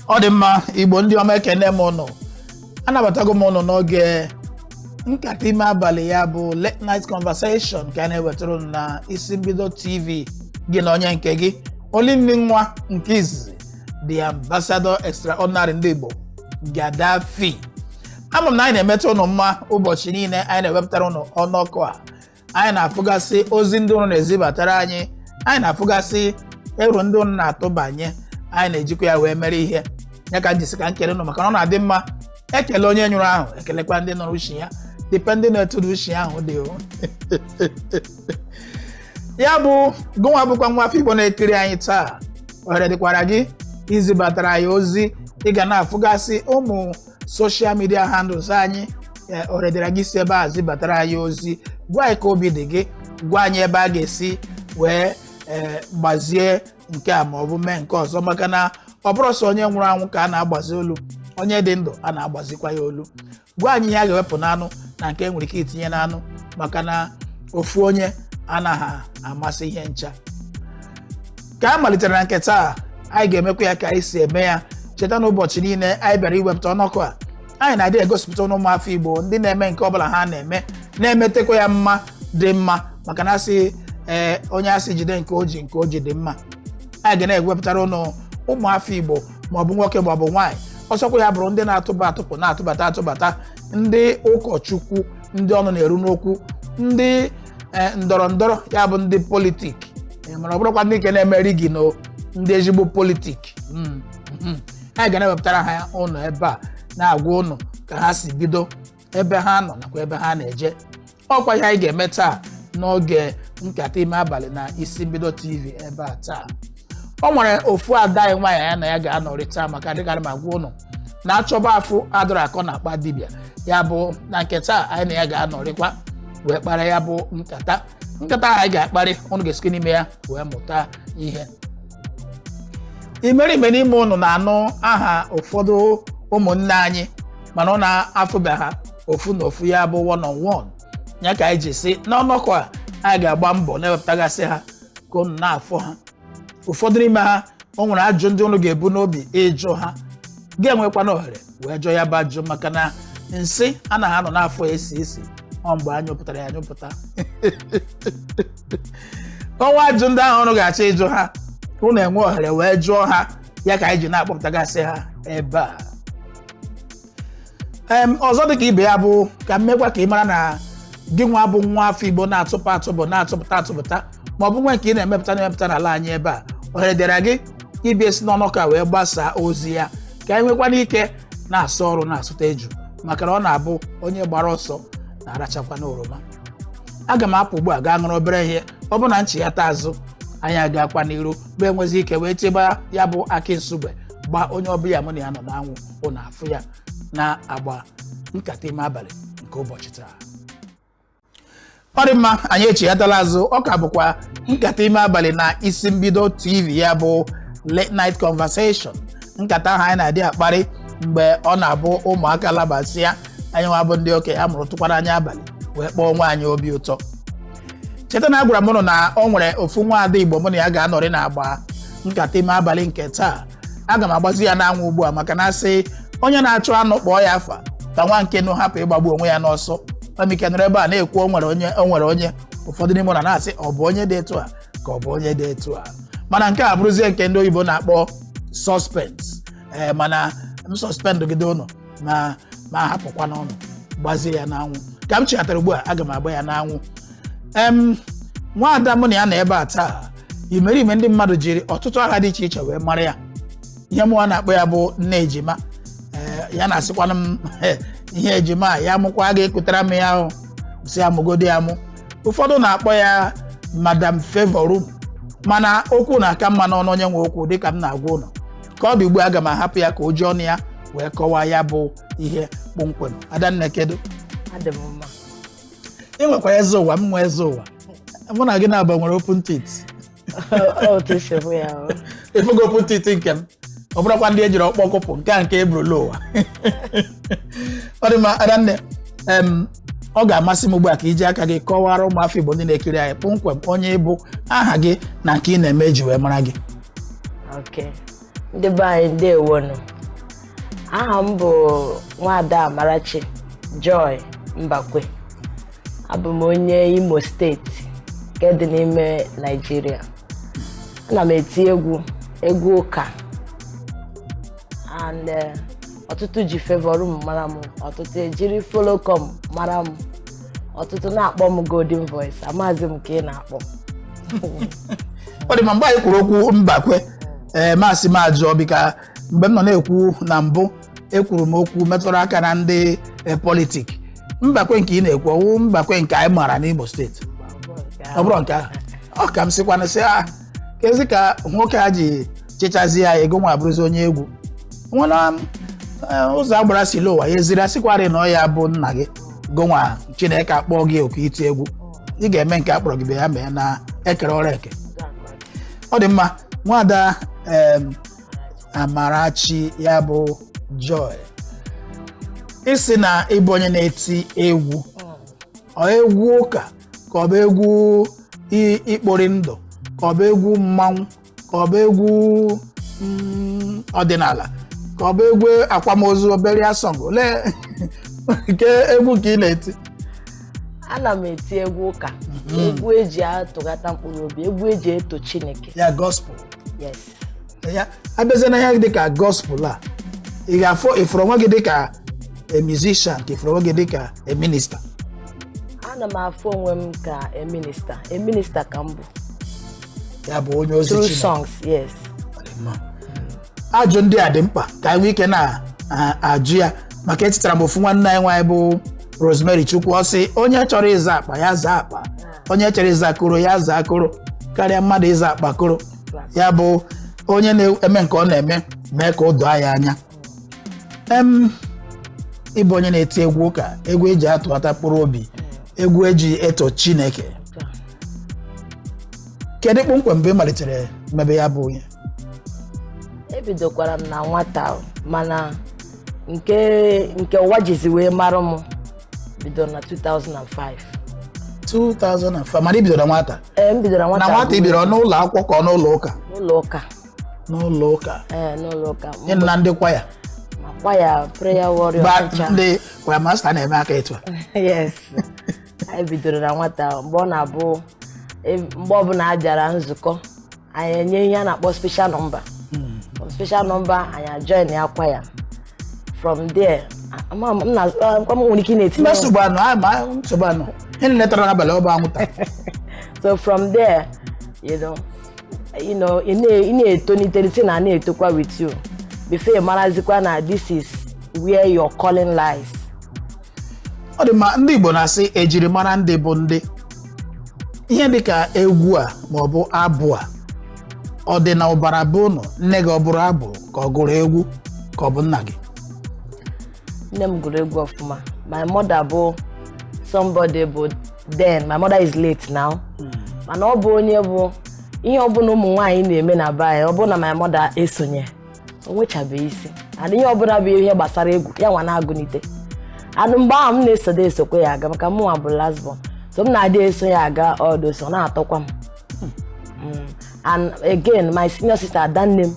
Ọ dị mma Igbo ndị ọma ekene m ụnụ. Anabatago m ụnụ n'oge Nkata Ime Abali ya bụ late night conversation ka na-ewetara ụnụ na isi mbido TV gị na onye nke gị Olimni nwa nke izizi the ambassador extraordinary ndị Igbo Gaddafi. Ama m na anyị na-emeta ụnụ mma ụbọchị niile anyị na-ewepụtara ụnụ ọnọkọ a. Anyị na-afụgasị ozi ndị ụnụ na-ezibatara anyị na-afụgasị ero ndị ụnụ na-atụbanye anyị na-ejikwa ya wee mere ihe ya ka njisi ka nkele ụnụ maka na ọ na-adị mma ekele onye nyụrụ ahụ ekelekwa ndị nọrọ ushi ya depending na etu ushi ahụ dị o ya bụ gụnwa bụkwa nwa afọ Igbo na-ekiri anyị taa ohere dịkwara gị izibatara anyị ozi ị ga na-afụgasị ụmụ social media handles anyị ohere dịra gị si ebe a zibatara anyị ozi gwa anyị ka obi dị gị gwa anyị ebe a ga-esi wee gbazie nke a ma ọ bụ mee nke ọzọ maka na ọ bụrụ sọ onye nwụrụ anwụ ka a na-agbazi olu onye dị ndụ a na-agbazikwa ya olu. Gwa anyị ihe a ga-ewepụ n'anụ na nke nwere ike itinye n'anụ maka na ofu onye anaghị amasị ihe ncha. Ka a malitere na nke taa anyị ga-emekwa ya ka anyị si eme ya. Cheta n'ụbọchị niile anyị bịara iwepụta ọnọkọ a anyị na-adị egosipụta ụmụafọ Igbo ndị na-eme nke ọbụla ha na-emetekwa ya mma dị mma maka na asị onye asị jide nke o ji dị mma. Anyị ga na-ewepụtara ụmụafọ Igbo maọbụ nwoke maọbụ nwaanyị ọsọkwa ya bụrụ ndị na-atụba atụpụ na-atụbata ndị ụkọchukwu ndị ọnụ na-eru n'okwu ndị ndọrọ ya bụ ndị politik mana ọ bụrụkwa ndị nke na-emeri gị na ndị ezigbo politik. Anyị ga na-ewepụtara ha ụnụ ebe a na-agwa ụnụ ka ha si bido ebe ha nọ nakwa ebe ha na-eje. Ọkwa ihe anyị ga-eme taa n'oge Nkata Ime Abali na isi mbido TV ebe a taa. O nwere ofu ada anyị nwaanyị ya na ya ga-anọrịta maka dịkarị ma gwa ụnụ na-achọba afụ adọrọ akọ na akpa dibịa ya bụ na nke taa anyị na ya ga-anọrịkwa wee kpara ya bụ nkata anyị ga-akparị ụnụ ga-esike n'ime ya wee mụta ihe. Imerime n'ime ụnụ na-anụ aha ụfọdụ ụmụnne anyị mana ọ na-afụbe ha ofu na ofu ya bụ one on one ya ka anyị ji si n'ọnọkọ a anyị ga-agba mbọ na-ewepụtagasị ha ka ụnụ na-afụ ha. Ụfọdụ n'ime ha o nwere ajụ ndị ụnụ ga-ebu n'obi ịjụ ha ga-enwekwana ohere wee jụọ ya bụ ajụ maka na nsị anaghị anọ n'afọ esi ọ mgbe anyị nyụpụtara ya nyụpụta. Ọnwa ajụ ndị ahụ ụnụ ga-achọ ịjụ ha ụnụ enwe ohere wee jụọ ha ya ka anyị ji na-akpọpụtagasị ha ebe a. Ọzọ dịka ibe ya bụ ka mmekwa ka ị mara na gị nwa bụ nwa afọ Igbo na-atụpụta ma ọ bụ nwe nke ị na-emepụta n'ala anyị ebe a ohere dịra gị ịbịa esi n'ọnọkọ a wee gbasaa ozi ya ka anyị nwekwana ike na-asụ ọrụ na-asụta eju maka na ọ na-abụ onye gbara ọsọ na-arachakwa n'oroma. Aga m apụ ugbu a gaa ṅụrụ obere ihe ọ bụ na nchi ya taa azụ anyị agakwa n'iru bụ enwezi ike wee cheba ya bụ akị nsugbe gba onye ọbụla mụ na ya nọ n'anwụ ụnụ afụ ya na-agba Nkata Ime Abali nke ụbọchị taa. Ọ dị mma anyị echighatala azụ ọ ka bụkwa Nkata Ime Abali na isi mbido TV ya bụ late night conversation. Nkata ahụ anyị na-adị akparị mgbe ọ na-abụ ụmụaka labasịa anyị nwa bụ ndị okenye ha mụrụ tụkwara anyị abalị wee kpọọ nwa anyị obi ụtọ. Cheta na agwara m ụnụ na o nwere ofu nwa ada Igbo mụ na ya ga-anọrị na-agba Nkata Ime Abali nke taa. Aga m agbazi ya n'anwụ ugbu a maka na asị onye na-achụ anụ kpọọ ya afa ka nwa nke nụ hapụ ịgbagbu onwe ya n'ọsọ. Amike nọrọ ebe a na-ekwu o nwere onye ụfọdụ n'ime ụlọ na-asị ọ bụ onye dị etu a ka ọ bụ onye dị etu a mana nke a bụrụzie nke ndị oyibo na-akpọ suspense. Mana m suspend gide ụnụ ma hapụkwa n'ọnụ gbazie ya n'anwụ. Ka m chighatara ugbu a aga m agba ya n'anwụ. Nwaada mụ na ya na ebe a taa imerime ndị mmadụ jiri ọtụtụ aha dị iche iche wee mara ya. Ihe mụwa na-akpọ ya bụ nne ejima ya na-asịkwana m ihe ejima ya mụkwa ga-ekutere m ya ahụ si amụgodi ya mụ. Ụfọdụ na-akpọ ya Madam Favorum mana okwu na-aka mma n'ọnụ onye nwe okwu dịka m na-agwa ụnụ. Ka ọ dị ugbu aga m ahapụ ya ka o ji ọnụ ya wee kọwaa ya bụ ihe kpọmkwem. Adanne kedu? Adị m mma. Ị nwekwa eze ụwa m nwe eze ụwa mụ na gị na-agba nwere open teeth. Efugo open teeth nke m ọ bụrụkwa ndị ejiri ọkpọ kụpụ nke eburula ụwa. Ọ dị mma Adanne ọ ga-amasị m ugbu a ka iji aka gị kọwara ụmụafọ Igbo ndị na-ekiri anyị kpọmkwem onye bụ aha gị na nke ị na-eme ji wee mara gị. Ndị be anyị ndewonu. Aha m bụ Nwada Amarachi Mbakwe. Abụ m onye Imo steeti nke dị n'ime Nigeria. Ana m eti egwu ụka. And ọtụtụ ji favor m mara m, ọtụtụ ejiri follow-come mara m, ọtụtụ na-akpọ m Golden Voice. Amaghịzi m ka ị na-akpọ. Ọ dị ma mgbe anyị kwuru okwu Mbakwe, masị m ajụọ bika mgbe m nọ na-ekwu na mbụ ekwuru m okwu metụrụ aka na ndị politik. Mbakwe nke ị na-ekwu ọwụ Mbakwe nke anyị maara n'Imo steeti. Ọ bụrụ nke ahụ, ọ ka m sịkwana sị kezi ka nwoke a ji chịchazi ya ego nwa abụrụzi onye egwu. Nwere ụzọ agbara si ụwa ya eziri asịkwarị na ọ ya bụ nna gị gonwa Chineke akpọ gị oku iti egwu, ị ga-eme nke akpọrọ gị be ya mee na ekere ọrụ eke. Ọ dị mma. Nwada Amarachi ya bụ Joy, isi na ịbụ onye na-eti egwu, ọ egwu ụka ka ọ bụ egwu ikpori ndụ ka ọ bụ egwu mmanwụ ka ọ bụ egwu ọdịnala ka ọ bụ egwu akwamozu burial song, ole nke egwu ka ị na-eti? Ana m eti egwu ụka, egwu eji atụgata mkpụrụ obi, egwu eji eto Chineke. Ya gospel. Yes. Ya abịazị na ihe dịka gospel a, ị ga-afọ ifuru onwe gị dịka a musician ka ifuru onwe gị dịka a minister? Ana m afọ onwe m ka a minister ka m bụ. Ya bụ onye ozi True Chineke. songs, yes. Ajụ ndị a dị mkpa ka anyị nwee ike na-ajụ ya, maka echetara m ofu nwanne anyị nwaanyị bụ Rosemary Chukwu, ọ sị onye chọrọ ịza akpa ya zaa akpa, onye chọrọ ịza koro ya zaa koro, karịa mmadụ ịza akpa koro. Ya bụ onye na-eme nke ọ na-eme mee ka o doo ya anya. Ịbụ onye na-eti egwu ụka, egwu eji atụgata mkpụrụ obi, egwu eji eto Chineke. Kedu kpọmkwem mgbe ị malitere mmebe ya bụ onye? Ebidokwara m na nwata, mana nke ụwa jizi wee mara m bido na 2005. 2005, mana ibido na nwata? M bidoro na nwata. Na nwata ibiro n'ụlọ akwụkwọ ka ọ n'ụlọ ụka? N'ụlọ ụka. N'ụlọ ụka. N'ụlọ ụka. Nye na ndị kwaya? Ma kwaya, prayer warrior. Ndị kwaya master na-eme aka etu a? Yes. Anyị bidoro na nwata, mgbe ọ na-abụ mgbe ọbụla a bịara nzukọ, anyị enye ihe a na-akpọ special number. Special number, anyị join ya kwaya. From there, m nwere ike na-etinye nsogbu ihe letara n'abalị ọba anwụta. So from there, ị na-etolite na na-etokwa with you before ị marazikwa na this is where your calling lies. Ọ dị ma ndị Igbo na-asị ejiri mara ndị bụ ndị. Ihe dịka egwu a maọbụ abụ a, ọ dị na ụbara bụ ụnụ, nne gị ọ bụrụ abụ ka ọ gụrụ egwu ka ọ bụ nna gị? Nne m gụrụ egwu ọfụma. My mother bụ somebody bụ then, my mother is late now. Mana ọ bụ onye bụ ihe ọbụla ụmụ nwaanyị na-eme na be anyị, ọ bụ na my mother esonye, o nwechabeghị isi. And ihe ọbụla bụ ihe gbasara egwu ya nwa na-agụnite. And mgbe ahụ m na-esode esokwe ya aga, maka mụ nwa bụ last born, so m na-adị eso ya aga ọdụ, so na-atọkwa m. And again, my senior sister Adanne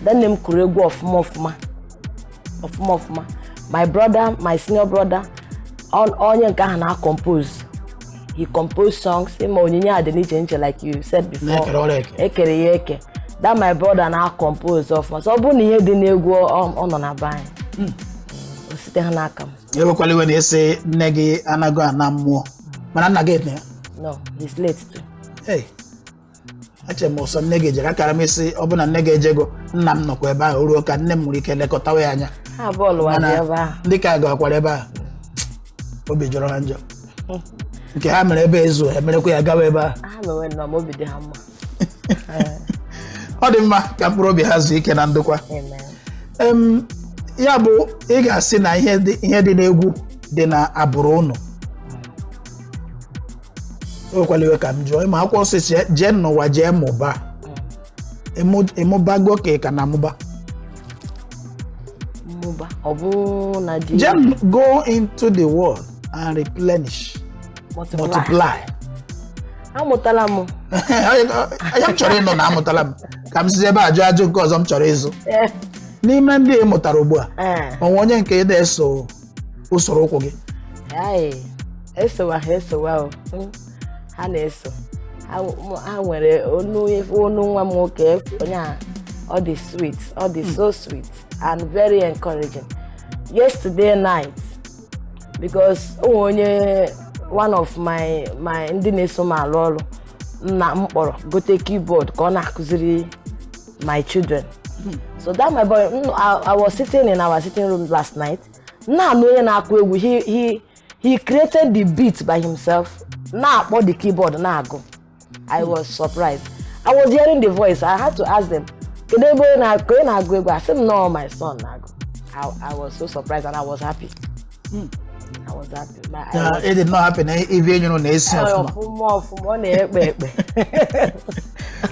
m kụrụ egwu ọfụma. My brother, my senior brother, onye nke ahụ na-compose. He composed songs. Ịma onyinye a dị n'iche nche like you said before. Ekere ya eke. That my brother na-compose ọfụma. So ọ bụrụ na ihe dị n'egwu ọ nọ na be anyị. O site ha n'aka m. Ewekwala iwe na-ese nne gị anaghị ana mmụọ, mana nna gị ete ya? No, he's late too. Hey, eche m ọsọ nne gị jere akara m isi ọ bụ na nne gị ejego, nna m nọkwa ebe ahụ ruo ka nne m nwere ike lekọtawa ya anya. Ha bọọlụ wa dị ebe ahụ. Ndị ka gakwara ebe ahụ, obi jọrọ ha njọ. Nke ha mere ebe ezu emerekwa ya gawa ebe ahụ. Ha mewe nnọọ ma obi dị ha mma. Ọ dị mma ka mkpụrụ obi ha zuo ike na ndokwa. Ya bụ ị ga-asị na ihe dị n'egwu dị na agbụrụ ụnụ. Ewekwala iwe ka m jụọ, ịma akwụkwọ osisi jee n'ụwa jee mụba. Ịmụbago ka na amụba? Mụba, ọ bụ na di. Just go into the world and replenish, multiply. Amụtala m. Ya m chọrọ ịnụ na amụtala m. Ka m si ebe ajụ nke ọzọ m chọrọ ịzụ. n'ime ndị ị mụtara ugbu a onwe onye nke ị na-eso usoro ụkwụ gị? Esowa ha na-eso ha nwere onu nwa m nwoke onye a ọ dị sweet, ọ dị so sweet and very encouraging. Yesterday night, because one of my ndị na-eso m alụ ọrụ nna m kpọrọ gote keyboard ka ọ na-akụziri my children. So that my boy, I was sitting in our sitting room last night. Now onye na-akụ egwu, he created the beat by himself. Now akpọ the keyboard na-agụ. I was surprised. I was hearing the voice. I had to ask them, kedu ebe onye na-agụ egwu? I said, no, my son na-agụ. I was so surprised and I was happy. I was happy. It did not happen even you know na-esi ọfụma ọ na-ekpe ekpe.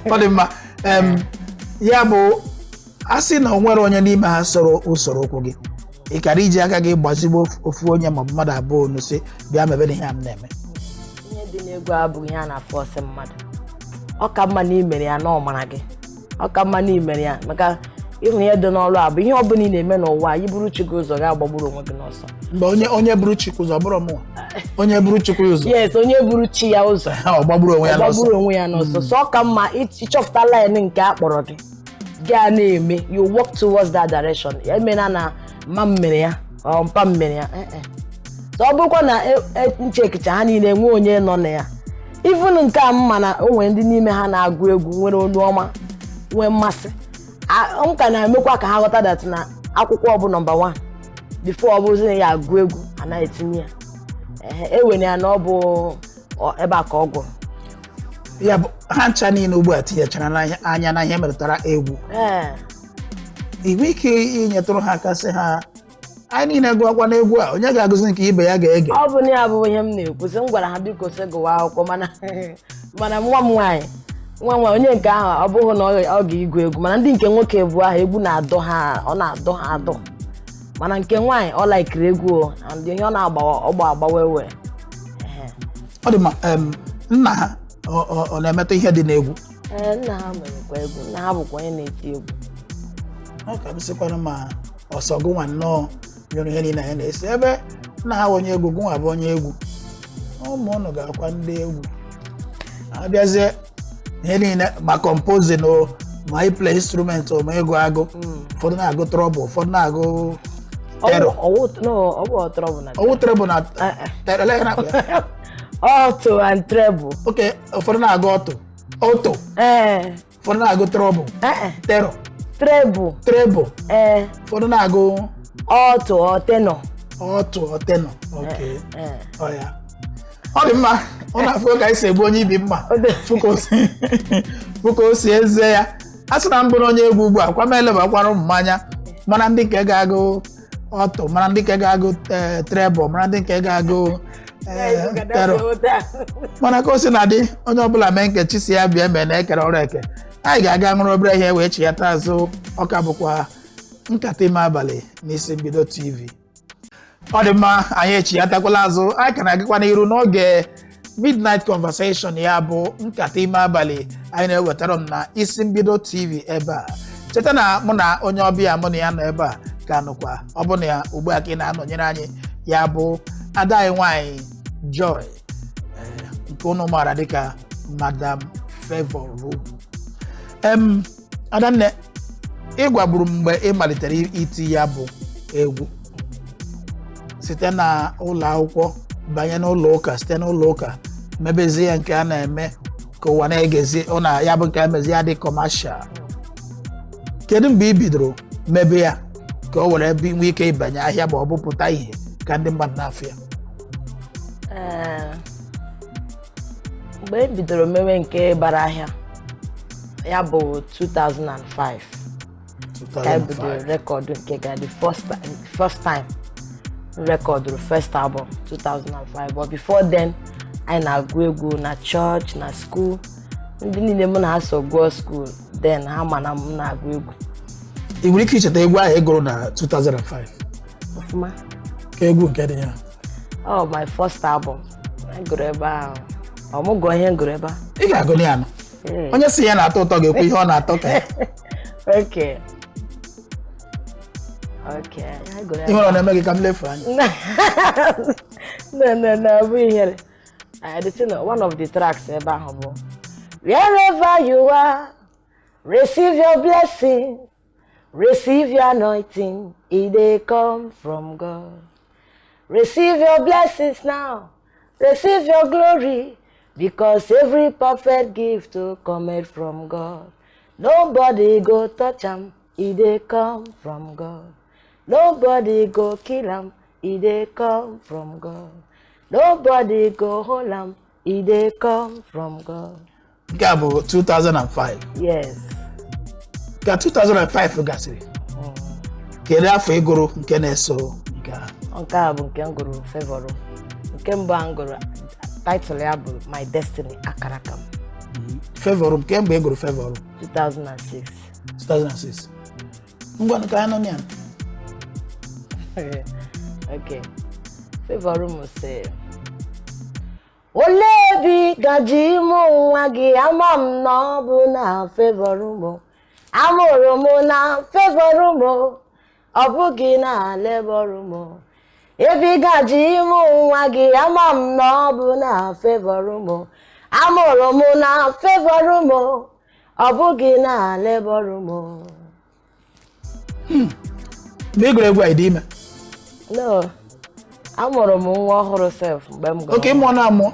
Ọ dị mma. Ya bụ asị na onwere onye n'ime ha soro usoro ụkwụ gị, ị kara iji aka gị gbazigbo ofu onye ma mmadụ abụọ n'use bịa mebe ihe m na-eme. Ihe dị n'egwu abụghị ihe a na-afọsị mmadụ. Ọ ka mma na imere ya na ọmara gị. Ọ ka mma na imere ya maka ịhụ ihe dị n'ọrụ a bụ ihe ọbụla ị na-eme n'ụwa anyị buru chi gị ụzọ ga-agbagburu onwe gị n'ọsọ. Mgbe onye buru chi ụzọ bụrụ mụ. Onye buru chi ụzọ. Yes, onye buru chi ya ụzọ. Ọ gbagburu onwe ya n'ọsọ. So ọ ka mma ịchọpụta line nke a kpọrọ gị. Gaa na-eme, you walk towards that direction. Emena na mma mmere ya ọ mpa mmere ya. So ọ bụrụkwa na nchekicha ha niile nwe onye nọ na ya. Even nke a mma na o nwere ndị n'ime ha na-agụ egwu nwere olu ọma nwee mmasị. M ka na-emekwa ka ha ghọta that na akwụkwọ bụ number 1 before ọ bụzi na ya agụ egwu anaghị etinye ya. Ewere ya na ọ bụ ebe a ka ọ gụrụ. Ya bụ ha ncha niile ugbu a tinyechara anya na ihe metụtara egwu. Inwe ike inyetụrụ ha aka sị ha anyị niile gụọkwa n'egwu a onye ga-agụzi nke ibe ya ga-ege. Ọ bụ na ya bụ ihe m na-ekwu sị m gwara ha biko sị gụwa akwụkwọ mana nwa m nwaanyị onye nke ahụ ọ bụghị na ọ ga-igụ egwu mana ndị nke nwoke bụ ahụ egwu na-adọ ha, ọ na-adọ ha adọ, mana nke nwaanyị ọ laikiri egwu and ihe ọ na-agbawa. Ọ dị ma nna ha ọ na-emetụ ihe dị n'egwu? Nna ha merekwa egwu, nna ha bụkwa onye na-eti egwu. Ọ ka bụsịkwana ma ọsọ gụnwa nnọọ nyụrụ ihe niile ya na-esi ebe nna ha onye egwu gụnwa bụ onye egwu, ụmụ ụnụ ga-akwa ndị egwu abịazie ihe niile ma composing o ma play instrument o ma ego agụ. Ụfọdụ na-agụ trọbụ, ụfọdụ na-agụ tero. Ọwụ trọbụ na Alto and treble. Okay, ụfọdụ na-agụ alto. Ụfọdụ na-agụ trọbụ. Tero. Treble. Ụfọdụ na-agụ alto or tenor. Okay. Ọ ya. Ọ dị mma. Ọ na-afụ ka isi egbu onye ibi mma. Fụka o si eze ya. A sị na m bụrụ onye egwu ugbu a kwa m elebakwara ụmụ mmanya mana ndị nke ga-agụ alto, mana ndị nke ga-agụ treble, mana ndị nke ga-agụ tero. Mana ka o si na dị onye ọbụla mee nkechi si ya bịa eme na-ekere ọrụ eke. Anyị ga-aga ṅụrụ obere ihe wee chighata azụ. Ọka bụkwa Nkata Ime Abalị n'isi mbido TV. Ọ dị mma, anyị echighatakwala azụ. Anyị ka na-agakwa n'iru n'oge Midnight Conversation, ya bụ Nkata Ime Abalị anyị na-ewetara m na isi mbido TV ebe a. Cheta na mụ na onye ọbịa mụ na ya nọ ebe a ka nụkwa. Ọ bụ na ya ugbu a ka ị na-anọnyere anyị, ya bụ ada anyị nwanyị Joy, nke unu maara dịka Madam Favor Room. Adanne, ị gwaburu mgbe ị malitere iti ya bụ egwu site na ụlọ akwụkwọ banye n'ụlọ ụka, site n'ụlọ ụka mebezie ya nke a na-eme ka ụwa na-egezi ya bụ nke a mezi ya dị kọmashal. Kedu mgbe ị bidoro mebe ya ka o were nwee ike ịbanye ahịa ma ọ bụ pụta ihe ka ndị mmadụ na-afụ ya? Mgbe m bidoro mewe nke bara ahịa ya bụ 2005 ka e bidoro rekọdụ nke ga the first time rekọdụrụ first album 2005, but before then anyị na-agụ egwu na church na school. Ndị niile mụ na ha so gụọ school then ha ma na m na-agụ egwu. Ị nwere ike icheta egwu ahụ ị gụrụ na 2005? Ọfụma. Ka egwu nke dị ya? Oh, my first album. I gụrụ ebe ahụ. Ọmụgwọ ihe ngụrụ ebe ahụ. Ị ga-agụ ya nọ. Onye si ya na-atọ ụtọ ga-ekwu ihe ọ na-atọ ka ya. Okay. Okay, I go there. You want to make a camel fan? No, we hear. This is one of the tracks about Hobo. Wherever you are, receive your blessings, receive your anointing. They come from God. Receive your blessings now, receive your glory, because every perfect gift will come from God. Nobody go touch them, they come from God. Nobody go kill them, they come from God. Nobody go hold them, they come from God. Gabo 2005. Yes. Ka 2005 gasịrị. Kedu afọ iguru nke na-eso nke a? Nke a bụ nke m gụrụ Favour. Nke mbụ a m gụrụ title ya bụ My Destiny Akara Aka m. Favour nke mgbe iguru Favour? 2006. 2006. Ngwanụ ka anyị nọ n'ya. Okay. Favour m sị Olee bi gaji mụ nwa gị ama m na ọ bụ na Favour m. Amụrụ m na Favour m, ọ bụghị na Labour m. Ebi gaji mụ nwa gị ama m na ọ bụ na Favour m. Amụrụ m na Favour m, ọ bụghị na Labour m. Mgbe iguru egwu a ịdị ime? No. Amụrụ m nwa ọhụrụ sef mgbe m gụrụ. Okay, mụọ na amụọ.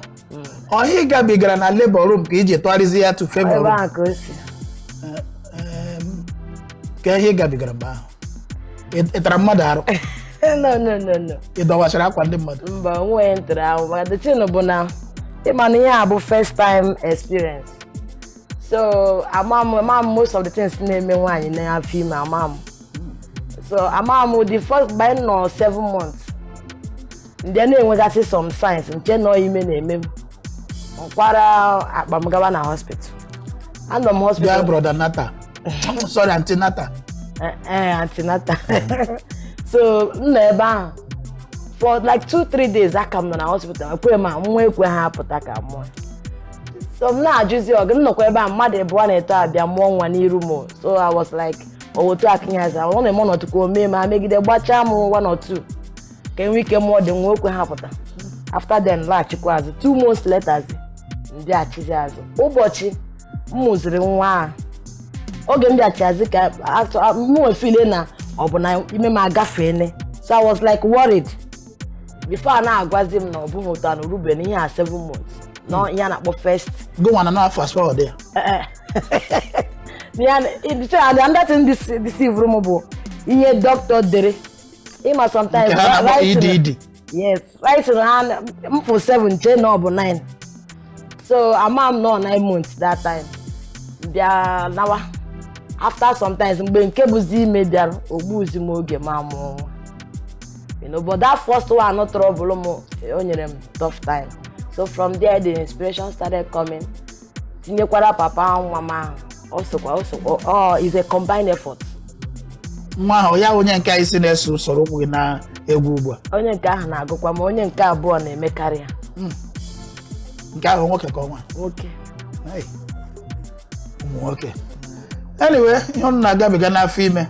Ọhị gabigara na Labour room ka iji tụgharịzi ya to Favour room. Ebe a ka o si. Ka ihe gabigara mgbe ahụ. Ị tara mmadụ arụ? No. Ị dọwachara akwa ndị mmadụ? Mba, onwe ntara ahụ. Maka the thing bụ na ịma na ihe a bụ first time experience. So, ama m most of the things na-eme nwaanyị na-afọ ime ama m. So, ama m the first by no 7 months. Ndị na-enwegasị some signs nke nọ ime na-eme m. Nkwara akpa m gaba na hospital. Anọ m hospital. Yeah, brother Nata. Sorry, Auntie Nata. Auntie Nata. So, m nọ ebe ahụ. For like 2-3 days, aka m nọ na hospital. Ekwe ma nwa ekwe ha apụta ka mụọ. So, m na-ajụzi ọgụ m nọkwa ebe a mmadụ ebuwa na-eto abịa mụọ nwa n'iru m. So, I was like, otu akịnyaza. Ọ na-eme ọnọdụ ka o mee ma megide gbachaa m 1 or 2. Ka enwe ike mụọ dị nwa ekwe ha pụta. After then, laghachikwa azụ. 2 months later, ndị achizi azụ. Ụbọchị m mụziri nwa a. Oge m bịachi azụ ka m nwefile na ọ bụ na ime m agafeene. So I was like worried. Before na-agwazi m na ọ bụghị otu anụ rube na ihe a 7 months. No, ihe a na-akpọ first. Go on and fast forward there. This room bụ ihe doctor dere. Ima sometimes right. Yes, right na m for 7 je na ọ bụ 9. So ama m no 9 months that time. Bịa nawa. After sometimes mgbe nke bụzi ime bịara ogbuzi m oge ma mụ. You know, but that first one no trouble m o nyere m tough time. So from there the inspiration started coming. Tinyekwara papa nwa ma also is a combined effort. Nwa ahụ ya onye nke isi na-eso usoro ụkwụ gị na egwu ugbu a. Onye nke ahụ na-agụkwa ma onye nke abụọ na-emekarị ya. Nke ahụ nwoke ka ọnwa? Nwoke. Nwoke. Anyway, ihe ọnụ na-agabiga n'afọ ime.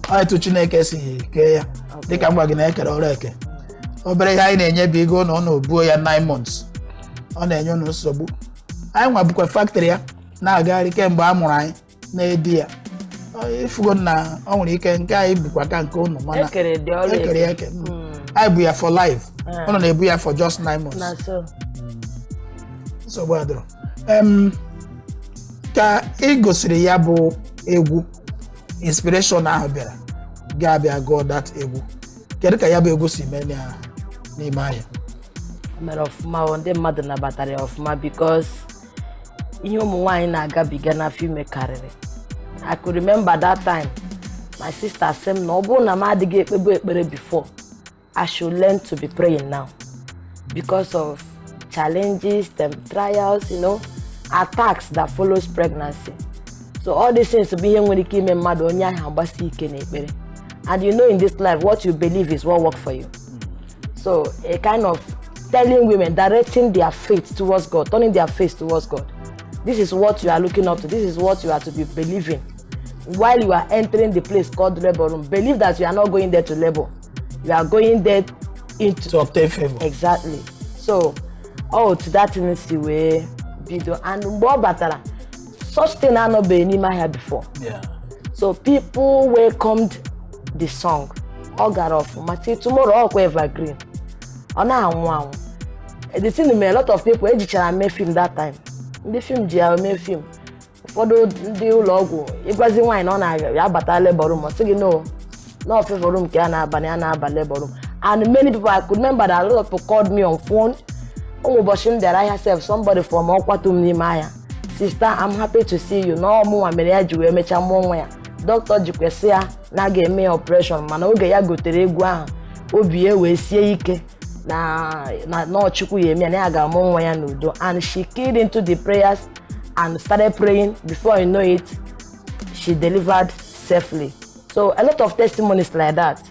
Ọ etu Chineke si kee ya. Dịka mgba gị na-ekere ọrụ eke. Obere ihe anyị na-enye bụ ego na ọ na-obuo ya 9 months. Ọ na-enye unu nsogbu. Anyị nwa bụkwa factory ya na-agagharị kemgbe a mụrụ anyị na-edi ya. Ifugo na ọ nwere ike nke anyị bụkwa ka nke unu mana ekere eke. Anyị bụ ya for life. Unu na-ebu ya for just 9 months. Na so. Nsogbu adịrọ. Ka ị gosiri ya bụ egwu inspiration ahụ bịara ga-abịa gụọ that egwu. Kedu ka ya bụ egwu si mee n'ime ahịa? Mere ọfụma ndị mmadụ nabatara ya ọfụma because ihe ụmụ nwaanyị na-agabiga n'afọ ime karịrị. I could remember that time my sister said na ọ bụrụ na m adịghị ekpebu ekpere before I should learn to be praying now because of challenges, trials, you know, attacks that follows pregnancy. So all these things to be ihe nwere ike ime mmadụ onye ahụ agbasi ike n'ekpere. And you know in this life what you believe is what works for you. So a kind of telling women, directing their faith towards God, turning their face towards God. This is what you are looking up to. This is what you are to be believing. while you are entering the place called labor room, believe that you are not going there to labor. You are going there to obtain favor. Exactly. So, to that instance we video and more batara. Such thing I not been in my head before. Yeah. So people welcomed the song. All got off. Mati tomorrow all evergreen. Ona wow. The thing me a lot of people ejichara make film that time. The film ji make film. For the logo. It was wine on ya bata labor room. So you know, no favor room ke na labor room. And many people I could remember that a lot of people called me on phone. Oh, but there I have somebody from Okwatum Nimaya. Sister, I'm happy to see you. No more America we mecha monwe. Doctor Jikwesia na ga eme operation mana oge ya gotere egwu ahụ obi we sie ike na Chukwu ya eme na ya ga monwe ya n'udo. And she keyed into the prayers and started praying. Before you know it, she delivered safely. So a lot of testimonies like that.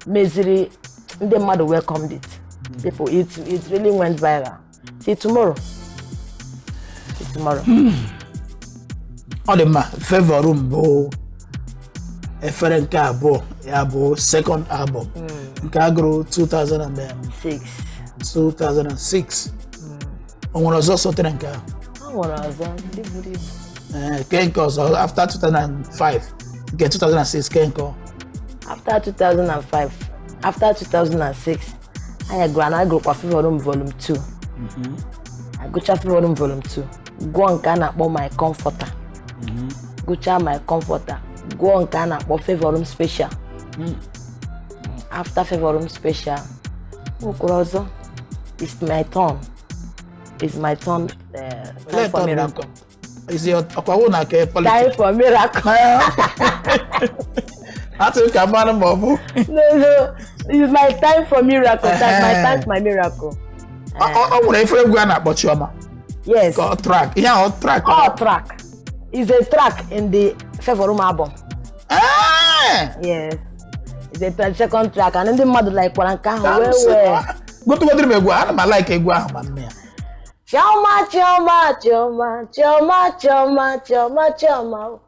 Meziri, the mother welcomed it. People, it really went viral. See tomorrow. On the favor room bo efere nke abụọ ya bụ second album nke agro 2006 o nwere ọzọ sotere nke ahụ o nwere ọzọ ndị buru ibu nke ọzọ after 2005 nke 2006 nke after 2005 after 2006 I go kwa favor room volume 2 I go cha favor room volume 2 go nke a na-akpọ my comforter go cha my comforter go nke a na-akpọ favor room special after favor room special okorozo it's my turn time for miracle is it akwawo na ke politics time for miracle atu ka manu mo bu no it's my time for miracle that's my time for my miracle nwere ife egwu a na-akpọ Chioma. Yes. Track. Yeah, track. Track. It's a track in the Favor Room album. Yes. It's a second track. And then the mother like Waranka. Go to the Megua. I like a guam. Choma, choma, choma, choma, choma, choma, choma.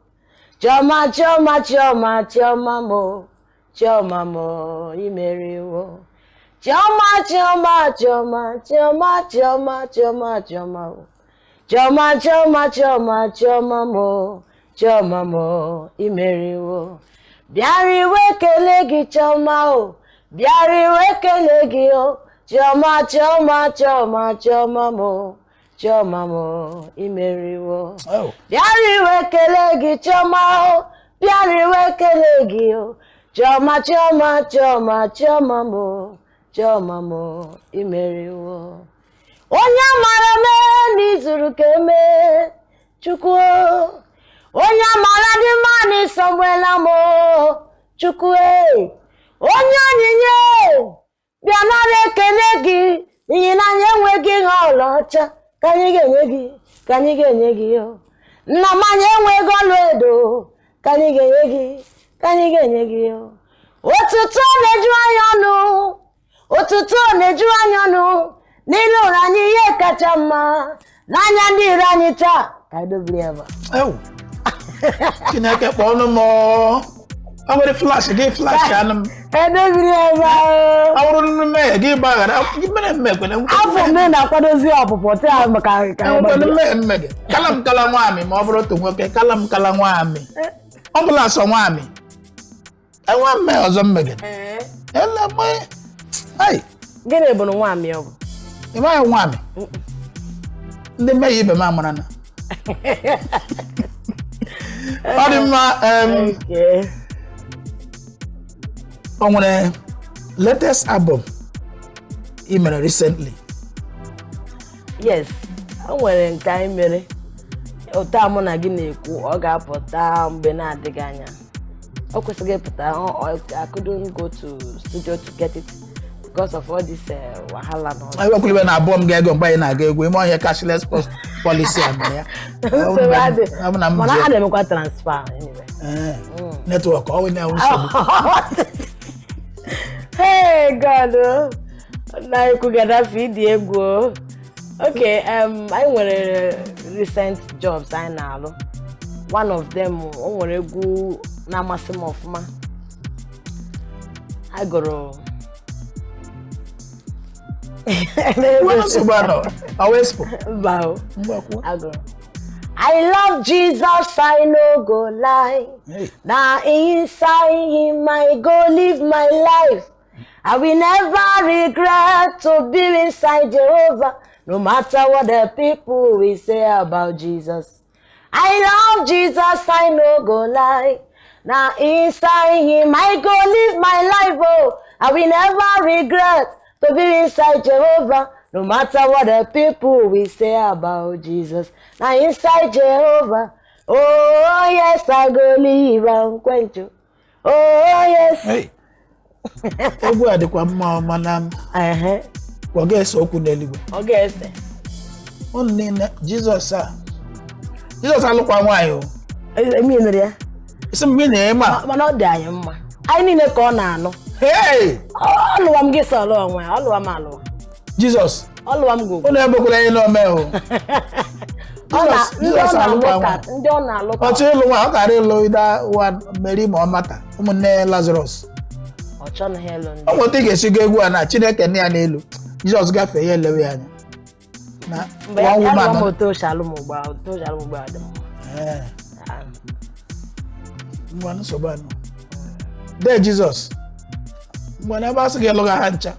Choma, choma, choma, choma, mo. Choma, mo. Imeriwo. Choma, choma, choma, choma, choma, choma, choma. Choma, choma, choma, choma, mo. Choma, mo. Imeriwo. Biariwe kelegi choma o. Biariwe kelegi o. Choma, choma, choma, choma, mo. Choma, mo. Imeriwo. Biariwe kelegi choma o. Biariwe kelegi o. Choma, choma, choma, choma, mo. Choma, mo. Imeriwo. Onye mara me n'izuru keme. Chukwu. Onye mara di mani somewhere mo. Chukwu. Onye onyinye. Bịa nara ekele gị n'ihi na anyị enweghị ihe ọlaọcha ka anyị ga-enye gị yo. Nna m anyị enweghị ọlaedo ka anyị ga-enye gị yo. Otuto na-eju anyị ọnụ n'ilu ụra anyị ihe kacha mma n'anya ndị iro anyị taa ka anyị dobiri ebe Chineke kpọọ ọnụ m I want a flash, give flash canum. And every hour. I want to make give back. Give me a meg when I'm men are quite a zero for Kalam Kalamwami, Mobro to work a Kalam Kalamwami. Ambulance on Wami. I want me or some meg. Ella, my. Hey, get a bon whammy. If I want me, they may even mamma. Okay. On the latest album, even recently. Yes, I went Nkata Ime. Otamu na gini ku oga pota mbena adiganya. Okwesige pota I couldn't go to studio to get it because of all this wahala no. I work with an album get go buy na get we more cashless policy am ya. So I had them go transfer anyway. Network all now. Hey God, now you could get that video go. Okay, I went recent jobs I know. one of them o nwere egwu na-amasị m ọfụma agụrụ I love Jesus, I no go lie. Now inside him I go live my life. I will never regret to be inside Jehovah, no matter what the people will say about Jesus. I love Jesus, I no go lie. Now inside him I go live my life. Oh, I will never regret to be inside Jehovah, no matter what the people will say about Jesus. Now inside Jehovah, oh yes, I go live and quench you. Oh yes. Hey. Ogwe adịkwa mma mana ọ ga-ese okwu n'eluigwe. Ọ ga-ese. Unu niile Jesus alụkwa nwaanyị o. Emi nere ya. Isi m na ema. Mana ọ dị anyị mma. Anyị niile ka ọ na-anụ. Hey! Ọlụwa m gị sọ ọlụwa onwe ya, ọlụwa m alụwa. Jesus. Ọlụwa m go. Unu ebekwala anyị n'ome o. Jesus alụkwa nwaanyị. Ndị ọ na-alụkwa. Ọchọ ịlụ nwa ọ kara ịlụ ịda ụwa Mary ma ọ mata ụmụnne Lazarus. Ọchọ na hello ndị. Ọ nweta ga-esigo egwu a na Chineke nne ya n'elu. Jesus gafee ya elewe anya. Na one woman. Mgbe oto shalụ m ugbu a dị mma. Mgbe nsogbu anọ. Dee Jesus. Mgbe na ebe asị gị ịlụga ha ncha.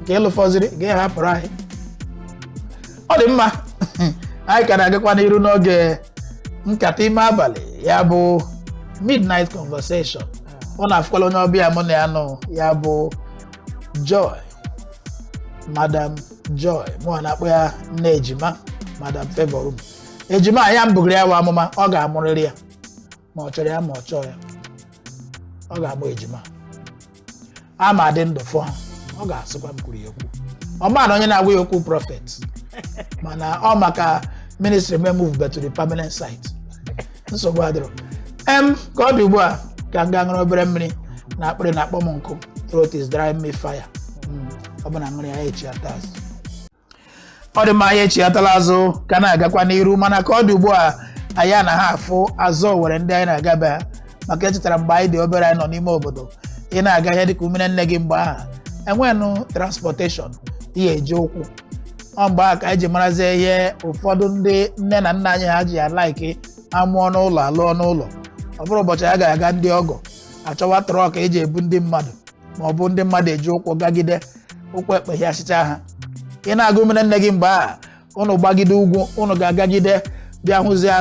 Nke ịlụ fọziri ga-ahapụrụ anyị. Ọ dị mma. Anyị ka na-agakwa n'iru n'oge nkata ime abalị ya bụ midnight conversation. Ọ na-afụkwala onye ọbịa mụ na ya nọ ya bụ Joy, Madam Joy, mụ na-akpọ ya nne ejima, Madam Favorum. Ejima ya mbụgiri ya wa amụma, ọ ga-amụrịrị ya ma ọ chọrọ ya ma ọ chọọ ya. Ọ ga-amụ ejima. Ama dị ndụ fọ ha, ọ ga-asụkwa m kwuru ya okwu. Ọ ma na onye na-agwa ya okwu prophet. Mana ọ maka ministry may move back to the permanent site. Nsogbu adịrọ. Ka ọ dị ugbu a ka m gaa ṅụrụ obere mmiri na akpịrị na-akpọ m nkụ. Throat is driving me fire. Ọ bụ na ṅụrụ ya echi ata azụ. Ọ dị mma ya echi atala azụ ka na-agakwa n'iru mana ka ọ dị ugbu a anyị anaghị afụ azụ were ndị anyị na-agaba ya maka echetara mgbe anyị dị obere anyị nọ n'ime obodo ị na-aga ihe dịka umere nne gị mgbe ahụ enwenụ transportation ihe eji ụkwụ. Ọ mgbe ahụ ka anyị ji marazie ihe ụfọdụ ndị nne na nna anyị ha ji ya laiki amụọ n'ụlọ alụọ n'ụlọ. Ọ bụrụ ụbọchị a ga-aga ndị ọgọ achọwa trọk eji ebu ndị mmadụ ma ọ bụ ndị mmadụ eji ụkwụ gagide ụkwụ ekpe ya sịcha ha. Ị na-aga umere nne gị mgbe ahụ ụnụ gbagide ugwu ụnụ ga-agagide bịa hụzie